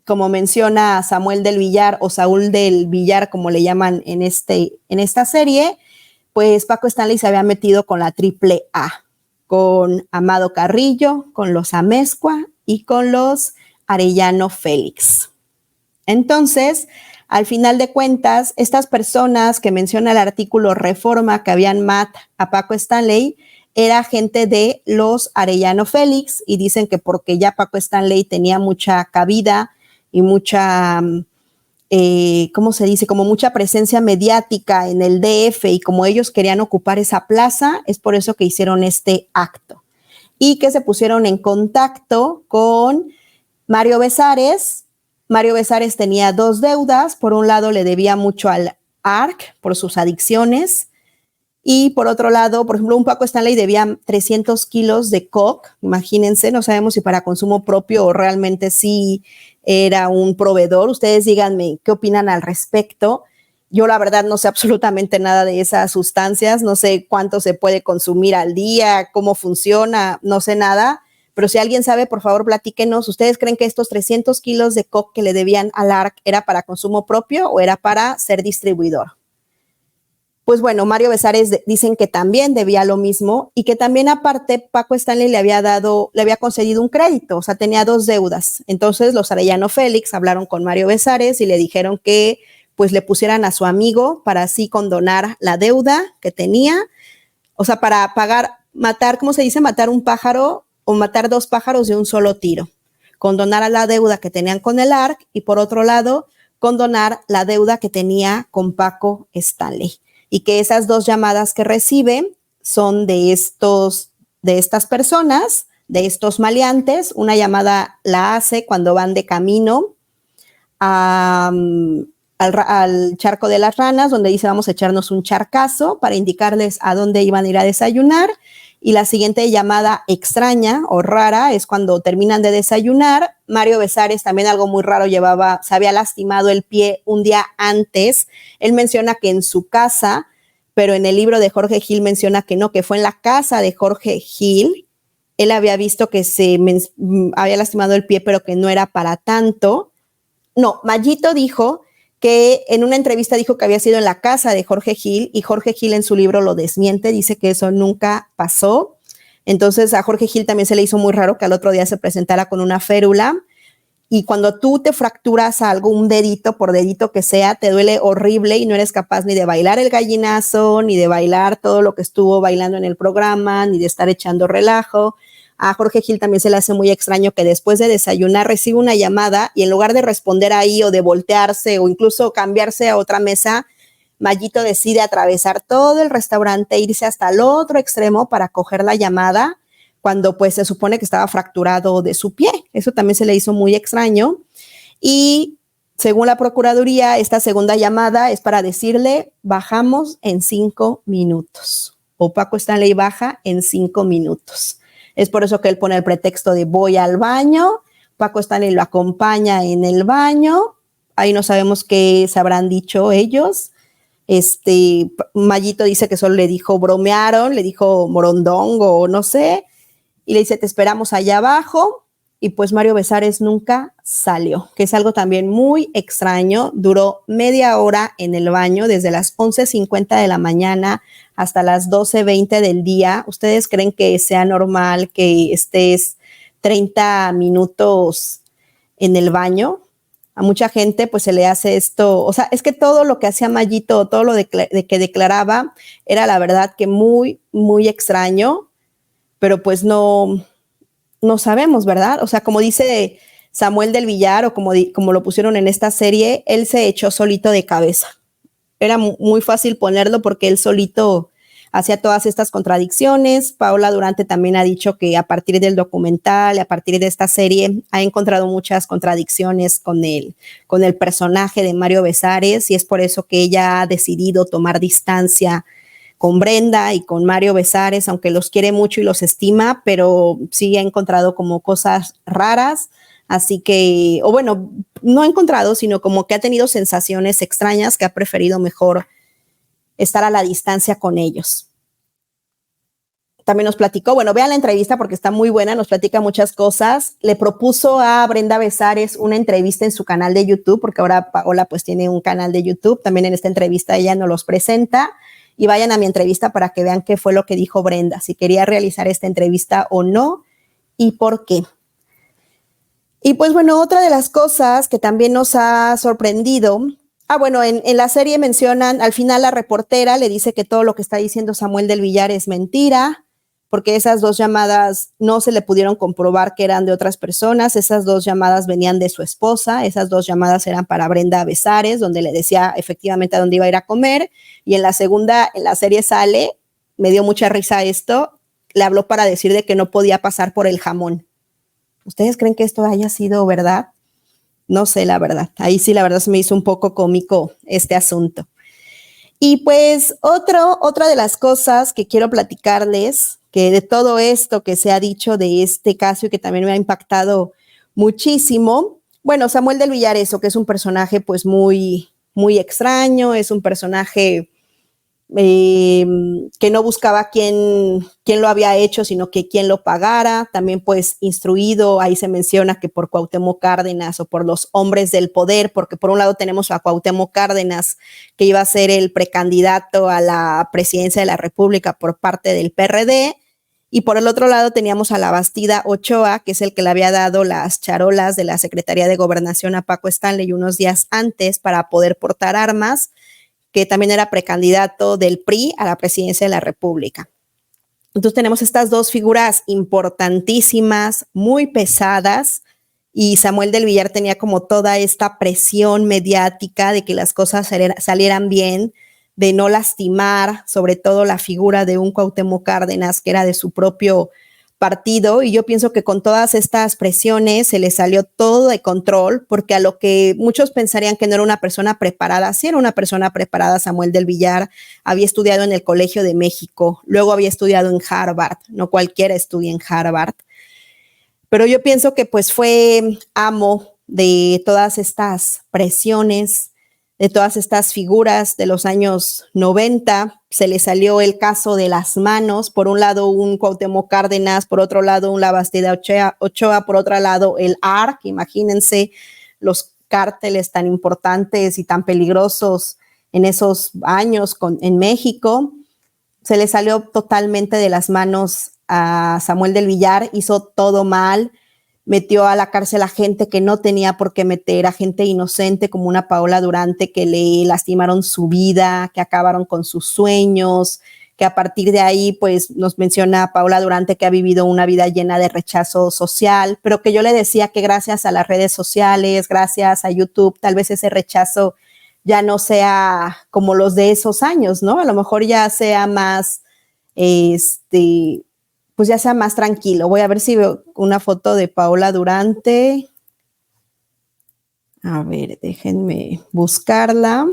Speaker 1: como menciona Samuel del Villar o Saúl del Villar, como le llaman en esta serie, pues Paco Stanley se había metido con la triple A, con Amado Carrillo, con los Amezcua y con los Arellano Félix. Entonces, al final de cuentas, estas personas que menciona el artículo Reforma que habían matado a Paco Stanley, era gente de los Arellano Félix y dicen que porque ya Paco Stanley tenía mucha cabida y mucha, ¿cómo se dice? Como mucha presencia mediática en el DF y como ellos querían ocupar esa plaza, es por eso que hicieron este acto y que se pusieron en contacto con Mario Besares. Mario Besares tenía dos deudas. Por un lado, le debía mucho al ARC por sus adicciones. Y por otro lado, por ejemplo, un Paco Stanley debía 300 kilos de coke. Imagínense, no sabemos si para consumo propio o realmente sí era un proveedor. Ustedes díganme qué opinan al respecto. Yo la verdad no sé absolutamente nada de esas sustancias. No sé cuánto se puede consumir al día, cómo funciona, no sé nada. Pero si alguien sabe, por favor, platíquenos. ¿Ustedes creen que estos 300 kilos de coke que le debían al ARC era para consumo propio o era para ser distribuidor? Pues bueno, Mario Besares dicen que también debía lo mismo y que también aparte Paco Stanley le había concedido un crédito, o sea, tenía dos deudas. Entonces los Arellano Félix hablaron con Mario Besares y le dijeron que pues le pusieran a su amigo para así condonar la deuda que tenía, o sea, para matar, ¿cómo se dice? Matar un pájaro o matar dos pájaros de un solo tiro. Condonar a la deuda que tenían con el ARC y por otro lado, condonar la deuda que tenía con Paco Stanley. Y que esas dos llamadas que recibe son de estas personas, de estos maleantes. Una llamada la hace cuando van de camino al charco de las ranas, donde dice vamos a echarnos un charcazo para indicarles a dónde iban a ir a desayunar. Y la siguiente llamada extraña o rara es cuando terminan de desayunar. Mario Besares también algo muy raro se había lastimado el pie un día antes. Él menciona que en su casa, pero en el libro de Jorge Gil menciona que no, que fue en la casa de Jorge Gil. Él había visto que había lastimado el pie, pero que no era para tanto. No, Mayito dijo que en una entrevista dijo que había sido en la casa de Jorge Gil y Jorge Gil en su libro lo desmiente, dice que eso nunca pasó. Entonces a Jorge Gil también se le hizo muy raro que al otro día se presentara con una férula y cuando tú te fracturas algo, un dedito, por dedito que sea, te duele horrible y no eres capaz ni de bailar el gallinazo, ni de bailar todo lo que estuvo bailando en el programa, ni de estar echando relajo. A Jorge Gil también se le hace muy extraño que después de desayunar recibe una llamada y en lugar de responder ahí o de voltearse o incluso cambiarse a otra mesa, Mayito decide atravesar todo el restaurante e irse hasta el otro extremo para coger la llamada cuando pues se supone que estaba fracturado de su pie. Eso también se le hizo muy extraño. Y según la Procuraduría, esta segunda llamada es para decirle bajamos en 5 minutos o Paco Stanley baja en 5 minutos. Es por eso que él pone el pretexto de voy al baño, Paco Stanley lo acompaña en el baño, ahí no sabemos qué se habrán dicho ellos. Mayito dice que solo le dijo bromearon, le dijo morondongo o no sé, y le dice te esperamos allá abajo, y pues Mario Besares nunca salió, que es algo también muy extraño. Duró media hora en el baño, desde las 11:50 de la mañana hasta las 12:20 del día. ¿Ustedes creen que sea normal que estés 30 minutos en el baño? A mucha gente pues se le hace esto, o sea, es que todo lo que hacía Mayito, todo lo de que declaraba, era la verdad que muy, muy extraño, pero pues no sabemos, ¿verdad? O sea, como dice Samuel del Villar o como lo pusieron en esta serie, él se echó solito de cabeza. Era muy fácil ponerlo porque él solito hacía todas estas contradicciones. Paola Durante también ha dicho que a partir del documental, a partir de esta serie, ha encontrado muchas contradicciones con el personaje de Mario Besares y es por eso que ella ha decidido tomar distancia con Brenda y con Mario Besares, aunque los quiere mucho y los estima, pero sí ha encontrado como cosas raras Así que, o bueno, no ha encontrado, sino como que ha tenido sensaciones extrañas que ha preferido mejor estar a la distancia con ellos. También nos platicó, bueno, vean la entrevista porque está muy buena, nos platica muchas cosas. Le propuso a Brenda Besares una entrevista en su canal de YouTube, porque ahora Paola pues tiene un canal de YouTube. También en esta entrevista ella nos los presenta. Y vayan a mi entrevista para que vean qué fue lo que dijo Brenda, si quería realizar esta entrevista o no y por qué. Y pues bueno, otra de las cosas que también nos ha sorprendido, bueno, en la serie mencionan, al final la reportera le dice que todo lo que está diciendo Samuel del Villar es mentira, porque esas 2 llamadas no se le pudieron comprobar que eran de otras personas, esas 2 llamadas venían de su esposa, esas 2 llamadas eran para Brenda Besares, donde le decía efectivamente a dónde iba a ir a comer, y en la segunda, en la serie sale, me dio mucha risa esto, le habló para decir de que no podía pasar por el jamón. ¿Ustedes creen que esto haya sido verdad? No sé, la verdad. Ahí sí, la verdad se me hizo un poco cómico este asunto. Y pues otra de las cosas que quiero platicarles, que de todo esto que se ha dicho de este caso y que también me ha impactado muchísimo, bueno, Samuel del Villar, eso que es un personaje pues muy, muy extraño, es un personaje que no buscaba quién lo había hecho, sino que quién lo pagara, también pues instruido, ahí se menciona que por Cuauhtémoc Cárdenas o por los hombres del poder, porque por un lado tenemos a Cuauhtémoc Cárdenas, que iba a ser el precandidato a la presidencia de la República por parte del PRD, y por el otro lado teníamos a la Bastida Ochoa, que es el que le había dado las charolas de la Secretaría de Gobernación a Paco Stanley unos días antes para poder portar armas, que también era precandidato del PRI a la presidencia de la República. Entonces tenemos estas 2 figuras importantísimas, muy pesadas, y Samuel del Villar tenía como toda esta presión mediática de que las cosas salieran bien, de no lastimar, sobre todo la figura de un Cuauhtémoc Cárdenas que era de su propio partido, y yo pienso que con todas estas presiones se le salió todo de control, porque a lo que muchos pensarían que no era una persona preparada, sí era una persona preparada. Samuel del Villar había estudiado en el Colegio de México, luego había estudiado en Harvard, no cualquiera estudia en Harvard, pero yo pienso que pues fue amo de todas estas presiones, de todas estas figuras de los años 90, se le salió el caso de las manos, por un lado un Cuauhtémoc Cárdenas, por otro lado un La Bastida Ochoa, por otro lado el ARC, imagínense los cárteles tan importantes y tan peligrosos en esos años en México, se le salió totalmente de las manos a Samuel del Villar, hizo todo mal, metió a la cárcel a gente que no tenía por qué meter, a gente inocente como una Paola Durante que le lastimaron su vida, que acabaron con sus sueños, que a partir de ahí pues nos menciona Paola Durante que ha vivido una vida llena de rechazo social, pero que yo le decía que gracias a las redes sociales, gracias a YouTube, tal vez ese rechazo ya no sea como los de esos años, ¿no? A lo mejor ya sea más, pues ya sea más tranquilo. Voy a ver si veo una foto de Paola Durante. A ver, déjenme buscarla.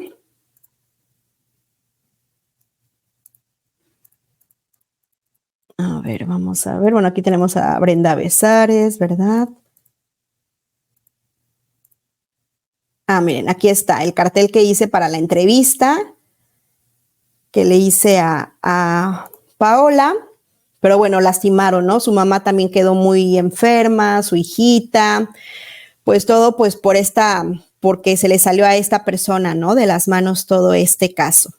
Speaker 1: A ver, vamos a ver. Bueno, aquí tenemos a Brenda Besares, ¿verdad? Miren, aquí está el cartel que hice para la entrevista que le hice a Paola. Pero bueno, lastimaron, ¿no? Su mamá también quedó muy enferma, su hijita, pues todo pues porque se le salió a esta persona, ¿no? De las manos todo este caso.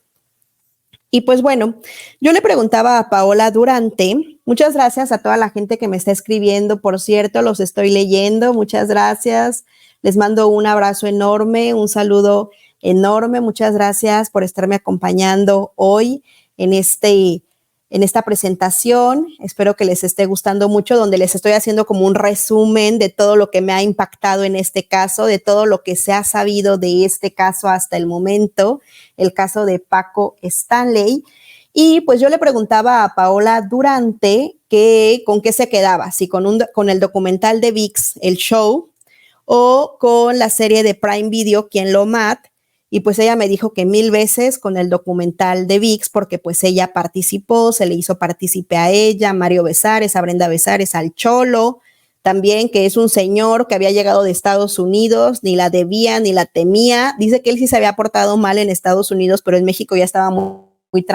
Speaker 1: Y pues bueno, yo le preguntaba a Paola Durante, muchas gracias a toda la gente que me está escribiendo, por cierto, los estoy leyendo, muchas gracias, les mando un abrazo enorme, un saludo enorme, muchas gracias por estarme acompañando hoy en esta presentación. Espero que les esté gustando mucho, donde les estoy haciendo como un resumen de todo lo que me ha impactado en este caso, de todo lo que se ha sabido de este caso hasta el momento, el caso de Paco Stanley. Y pues yo le preguntaba a Paola Durante que con qué se quedaba, si con el documental de ViX, El Show, o con la serie de Prime Video, Quién lo mat. Y pues ella me dijo que 1000 veces con el documental de ViX, porque pues ella participó, se le hizo partícipe a ella, a Mario Besares, a Brenda Besares, al Cholo, también, que es un señor que había llegado de Estados Unidos, ni la debía, ni la temía. Dice que él sí se había portado mal en Estados Unidos, pero en México ya estaba muy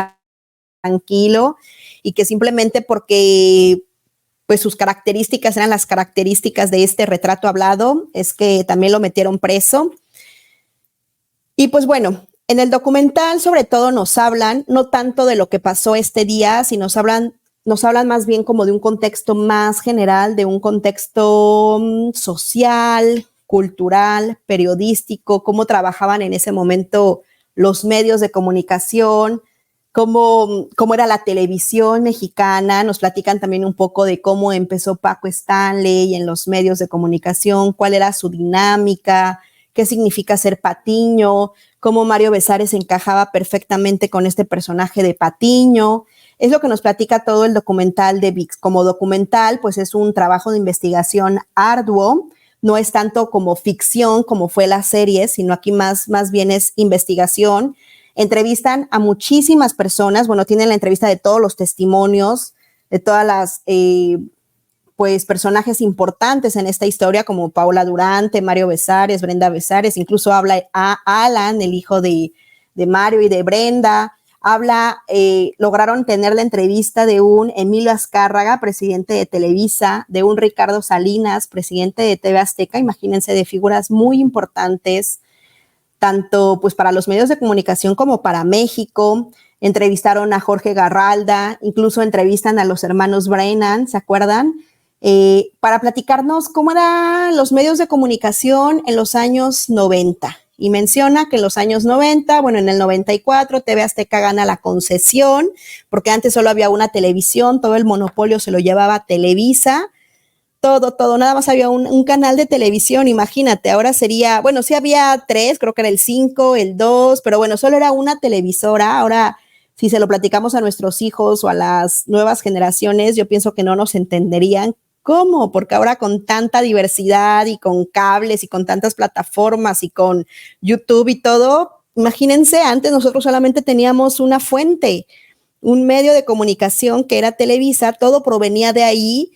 Speaker 1: tranquilo, y que simplemente porque pues sus características eran las características de este retrato hablado, es que también lo metieron preso. Y pues bueno, en el documental sobre todo nos hablan, no tanto de lo que pasó este día, sino nos hablan más bien como de un contexto más general, de un contexto social, cultural, periodístico, cómo trabajaban en ese momento los medios de comunicación, cómo era la televisión mexicana. Nos platican también un poco de cómo empezó Paco Stanley en los medios de comunicación, cuál era su dinámica, qué significa ser Patiño, cómo Mario Besares encajaba perfectamente con este personaje de Patiño. Es lo que nos platica todo el documental de VIX. Como documental, pues es un trabajo de investigación arduo, no es tanto como ficción como fue la serie, sino aquí más bien es investigación. Entrevistan a muchísimas personas, bueno, tienen la entrevista de todos los testimonios, de todas las pues personajes importantes en esta historia, como Paola Durante, Mario Besares, Brenda Besares, incluso habla a Alan, el hijo de Mario y de Brenda. Lograron tener la entrevista de un Emilio Azcárraga, presidente de Televisa, de un Ricardo Salinas, presidente de TV Azteca, imagínense, de figuras muy importantes, tanto pues para los medios de comunicación como para México. Entrevistaron a Jorge Garralda, incluso entrevistan a los hermanos Brennan, ¿se acuerdan? Para platicarnos cómo eran los medios de comunicación en los años 90. Y menciona que en los años 90, bueno, en el 94, TV Azteca gana la concesión, porque antes solo había una televisión, todo el monopolio se lo llevaba Televisa, todo, nada más había un canal de televisión, imagínate, ahora sería, bueno, sí había 3, creo que era el 5, el 2, pero bueno, solo era una televisora. Ahora, si se lo platicamos a nuestros hijos o a las nuevas generaciones, yo pienso que no nos entenderían. ¿Cómo? Porque ahora con tanta diversidad y con cables y con tantas plataformas y con YouTube y todo, imagínense, antes nosotros solamente teníamos una fuente, un medio de comunicación que era Televisa, todo provenía de ahí.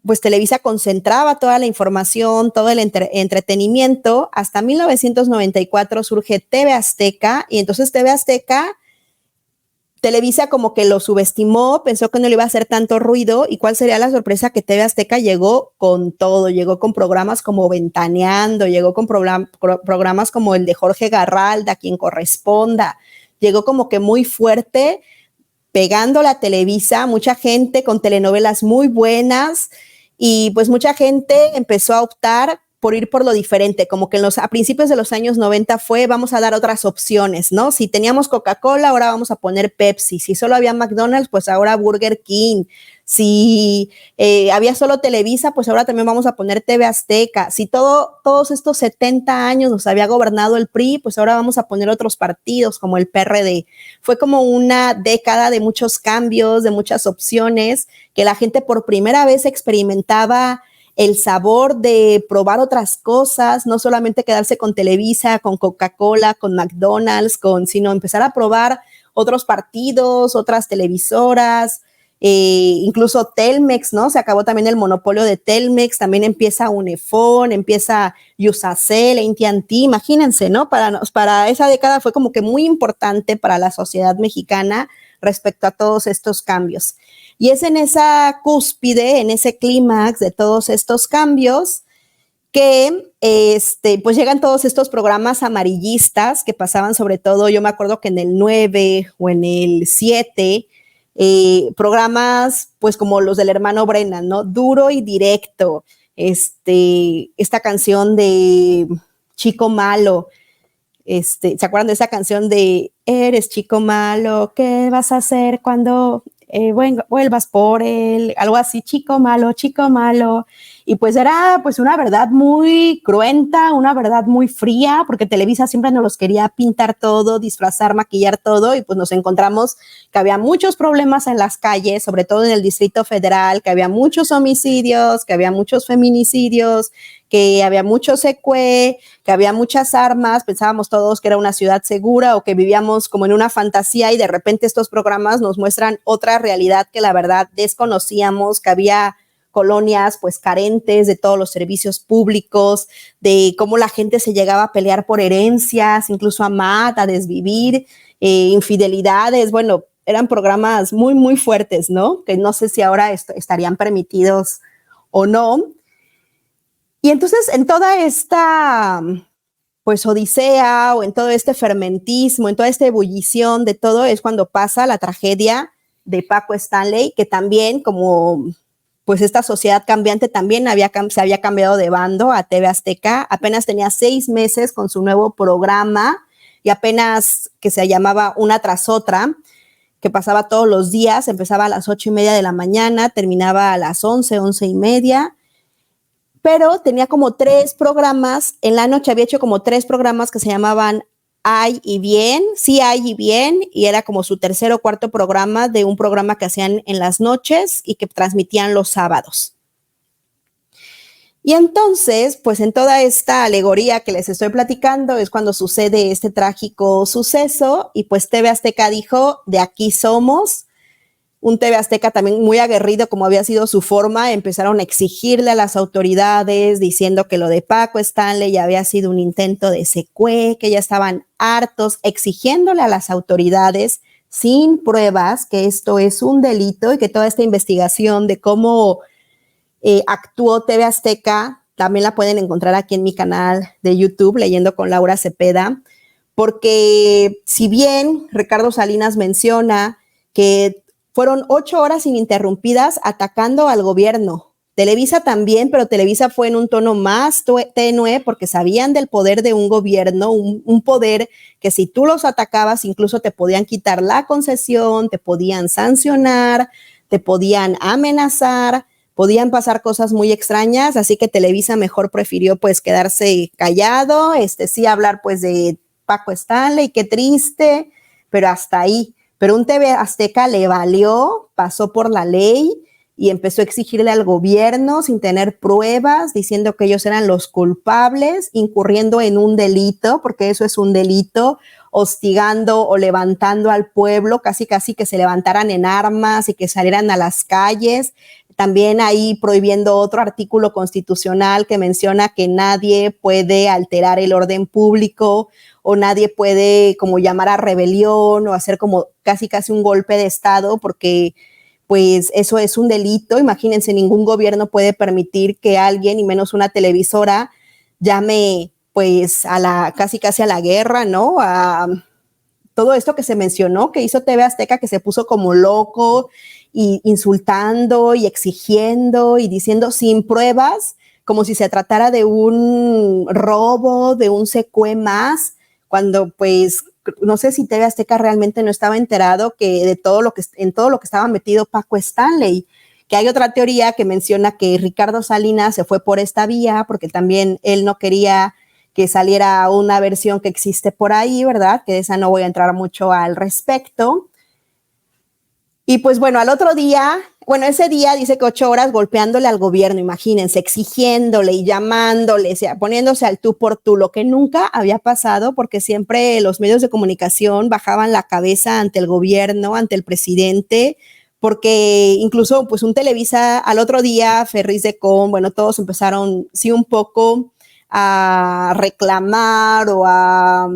Speaker 1: Pues Televisa concentraba toda la información, todo el entretenimiento. Hasta 1994 surge TV Azteca, y entonces TV Azteca, Televisa como que lo subestimó, pensó que no le iba a hacer tanto ruido, y cuál sería la sorpresa, que TV Azteca llegó con todo, llegó con programas como Ventaneando, llegó con programas como el de Jorge Garralda, Quien Corresponda, llegó como que muy fuerte, pegando la Televisa, mucha gente con telenovelas muy buenas, y pues mucha gente empezó a optar por ir por lo diferente, como que a principios de los años 90 fue, vamos a dar otras opciones, ¿no? Si teníamos Coca-Cola, ahora vamos a poner Pepsi. Si solo había McDonald's, pues ahora Burger King. Si había solo Televisa, pues ahora también vamos a poner TV Azteca. Si todos estos 70 años nos había gobernado el PRI, pues ahora vamos a poner otros partidos como el PRD. Fue como una década de muchos cambios, de muchas opciones, que la gente por primera vez experimentaba el sabor de probar otras cosas, no solamente quedarse con Televisa, con Coca-Cola, con McDonald's, sino empezar a probar otros partidos, otras televisoras, incluso Telmex, ¿no? Se acabó también el monopolio de Telmex, también empieza Unifón, empieza Yusacell, AT&T, imagínense, ¿no? Para esa década fue como que muy importante para la sociedad mexicana respecto a todos estos cambios. Y es en esa cúspide, en ese clímax de todos estos cambios, que pues llegan todos estos programas amarillistas que pasaban, sobre todo, yo me acuerdo que en el 9 o en el 7, programas pues como los del hermano Brennan, ¿no? Duro y directo, esta canción de Chico Malo, ¿se acuerdan de esa canción de Eres chico malo, qué vas a hacer cuando vuelvas por él? Algo así, chico malo, y pues era pues una verdad muy cruenta, una verdad muy fría, porque Televisa siempre nos los quería pintar todo, disfrazar, maquillar todo, y pues nos encontramos que había muchos problemas en las calles, sobre todo en el Distrito Federal, que había muchos homicidios, que había muchos feminicidios, que había mucho secue, que había muchas armas. Pensábamos todos que era una ciudad segura o que vivíamos como en una fantasía, y de repente estos programas nos muestran otra realidad que la verdad desconocíamos, que había colonias pues carentes de todos los servicios públicos, de cómo la gente se llegaba a pelear por herencias, incluso a desvivir, infidelidades. Bueno, eran programas muy, muy fuertes, ¿no? Que no sé si ahora estarían permitidos o no. Y entonces en toda esta pues odisea o en todo este fermentismo, en toda esta ebullición de todo es cuando pasa la tragedia de Paco Stanley, que también como pues esta sociedad cambiante también se había cambiado de bando a TV Azteca, apenas tenía 6 meses con su nuevo programa y apenas que se llamaba Una tras otra, que pasaba todos los días, empezaba a las 8:30 de la mañana, terminaba a las 11:30, pero tenía como 3 programas, en la noche había hecho como 3 programas que se llamaban Ay y Bien, Sí, Ay y Bien, y era como su tercer o cuarto programa de un programa que hacían en las noches y que transmitían los sábados. Y entonces, pues en toda esta alegoría que les estoy platicando es cuando sucede este trágico suceso y pues TV Azteca dijo, de aquí somos. Un TV Azteca también muy aguerrido, como había sido su forma, empezaron a exigirle a las autoridades diciendo que lo de Paco Stanley ya había sido un intento de secué, que ya estaban hartos, exigiéndole a las autoridades sin pruebas que esto es un delito y que toda esta investigación de cómo actuó TV Azteca también la pueden encontrar aquí en mi canal de YouTube, Leyendo con Laura Cepeda, porque si bien Ricardo Salinas menciona que fueron 8 horas ininterrumpidas atacando al gobierno. Televisa también, pero Televisa fue en un tono más tenue porque sabían del poder de un gobierno, un poder que si tú los atacabas incluso te podían quitar la concesión, te podían sancionar, te podían amenazar, podían pasar cosas muy extrañas, así que Televisa mejor prefirió pues quedarse callado, sí hablar pues de Paco Stanley, qué triste, pero hasta ahí. Pero un TV Azteca le valió, pasó por la ley y empezó a exigirle al gobierno sin tener pruebas, diciendo que ellos eran los culpables, incurriendo en un delito, porque eso es un delito, hostigando o levantando al pueblo, casi que se levantaran en armas y que salieran a las calles. También ahí prohibiendo otro artículo constitucional que menciona que nadie puede alterar el orden público o nadie puede como llamar a rebelión o hacer como casi un golpe de estado porque pues eso es un delito. Imagínense, ningún gobierno puede permitir que alguien y menos una televisora llame pues a la casi a la guerra, ¿no? A todo esto que se mencionó, que hizo TV Azteca, que se puso como loco y insultando y exigiendo y diciendo sin pruebas, como si se tratara de un robo, de un secué más, cuando pues no sé si TV Azteca realmente no estaba enterado que de todo lo que en todo lo que estaba metido Paco Stanley, que hay otra teoría que menciona que Ricardo Salinas se fue por esta vía porque también él no quería que saliera una versión que existe por ahí, ¿verdad? Que de esa no voy a entrar mucho al respecto. Y pues bueno, al otro día, bueno, ese día dice que 8 horas golpeándole al gobierno, imagínense, exigiéndole y llamándole, o sea, poniéndose al tú por tú, lo que nunca había pasado porque siempre los medios de comunicación bajaban la cabeza ante el gobierno, ante el presidente, porque incluso pues un Televisa al otro día, Ferriz de Con, bueno, todos empezaron, sí, un poco a reclamar o a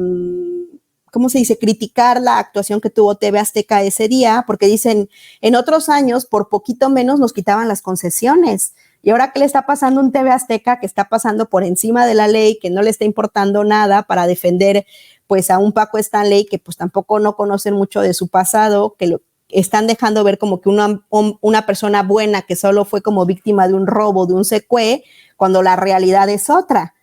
Speaker 1: ¿cómo se dice?, criticar la actuación que tuvo TV Azteca ese día, porque dicen, en otros años, por poquito menos nos quitaban las concesiones. Y ahora, ¿qué le está pasando a un TV Azteca que está pasando por encima de la ley, que no le está importando nada para defender, pues, a un Paco Stanley, que pues tampoco no conocen mucho de su pasado, que lo están dejando ver como que una persona buena que solo fue como víctima de un robo, de un secué, cuando la realidad es otra?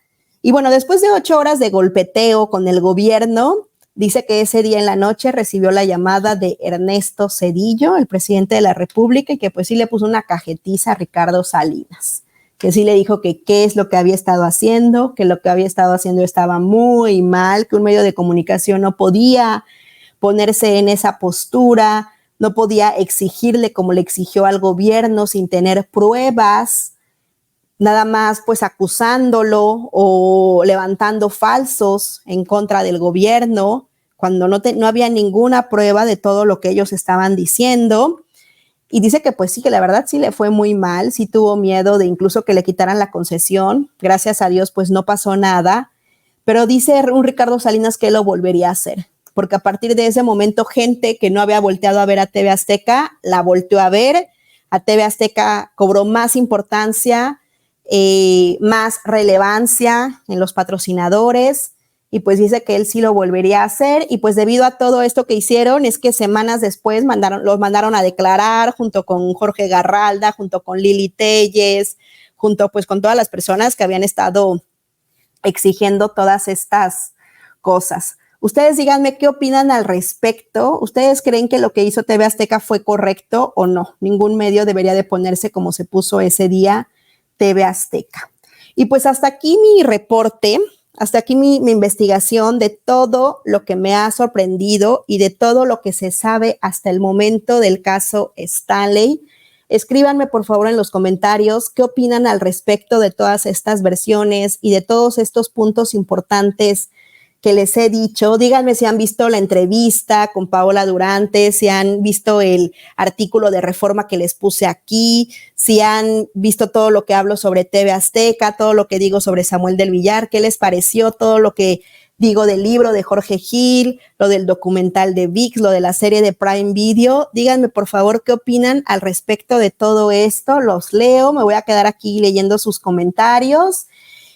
Speaker 1: Y bueno, después de 8 horas de golpeteo con el gobierno, dice que ese día en la noche recibió la llamada de Ernesto Zedillo, el presidente de la República, y que pues sí le puso una cajetiza a Ricardo Salinas, que sí le dijo que qué es lo que había estado haciendo, que lo que había estado haciendo estaba muy mal, que un medio de comunicación no podía ponerse en esa postura, no podía exigirle como le exigió al gobierno sin tener pruebas, nada más pues acusándolo o levantando falsos en contra del gobierno, cuando no había ninguna prueba de todo lo que ellos estaban diciendo. y dice que pues sí, que la verdad sí le fue muy mal, sí tuvo miedo de incluso que le quitaran la concesión. Gracias a Dios pues no pasó nada, pero dice un Ricardo Salinas que lo volvería a hacer, porque a partir de ese momento gente que no había volteado a ver a TV Azteca, la volteó a ver. A TV Azteca cobró más importancia, más relevancia en los patrocinadores, y pues dice que él sí lo volvería a hacer. Y pues debido a todo esto que hicieron es que semanas después los mandaron a declarar junto con Jorge Garralda, junto con Lili Telles, junto pues con todas las personas que habían estado exigiendo todas estas cosas. Ustedes díganme qué opinan al respecto. ¿Ustedes creen que lo que hizo TV Azteca fue correcto o no? Ningún medio debería de ponerse como se puso ese día TV Azteca. Y pues hasta aquí mi reporte, hasta aquí mi investigación de todo lo que me ha sorprendido y de todo lo que se sabe hasta el momento del caso Stanley. Escríbanme por favor en los comentarios qué opinan al respecto de todas estas versiones y de todos estos puntos importantes que les he dicho. Díganme si han visto la entrevista con Paola Durante, si han visto el artículo de Reforma que les puse aquí, si han visto todo lo que hablo sobre TV Azteca, todo lo que digo sobre Samuel del Villar, qué les pareció todo lo que digo del libro de Jorge Gil, lo del documental de ViX, lo de la serie de Prime Video. Díganme por favor qué opinan al respecto de todo esto. Los leo, me voy a quedar aquí leyendo sus comentarios.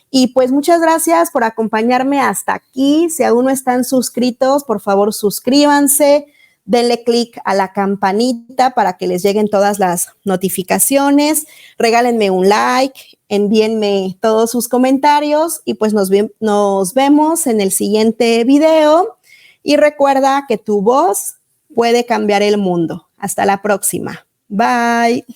Speaker 1: Y pues muchas gracias por acompañarme hasta aquí. Si aún no están suscritos, por favor suscríbanse, denle clic a la campanita para que les lleguen todas las notificaciones, regálenme un like, envíenme todos sus comentarios y pues nos vemos en el siguiente video. Y recuerda que tu voz puede cambiar el mundo. Hasta la próxima. Bye.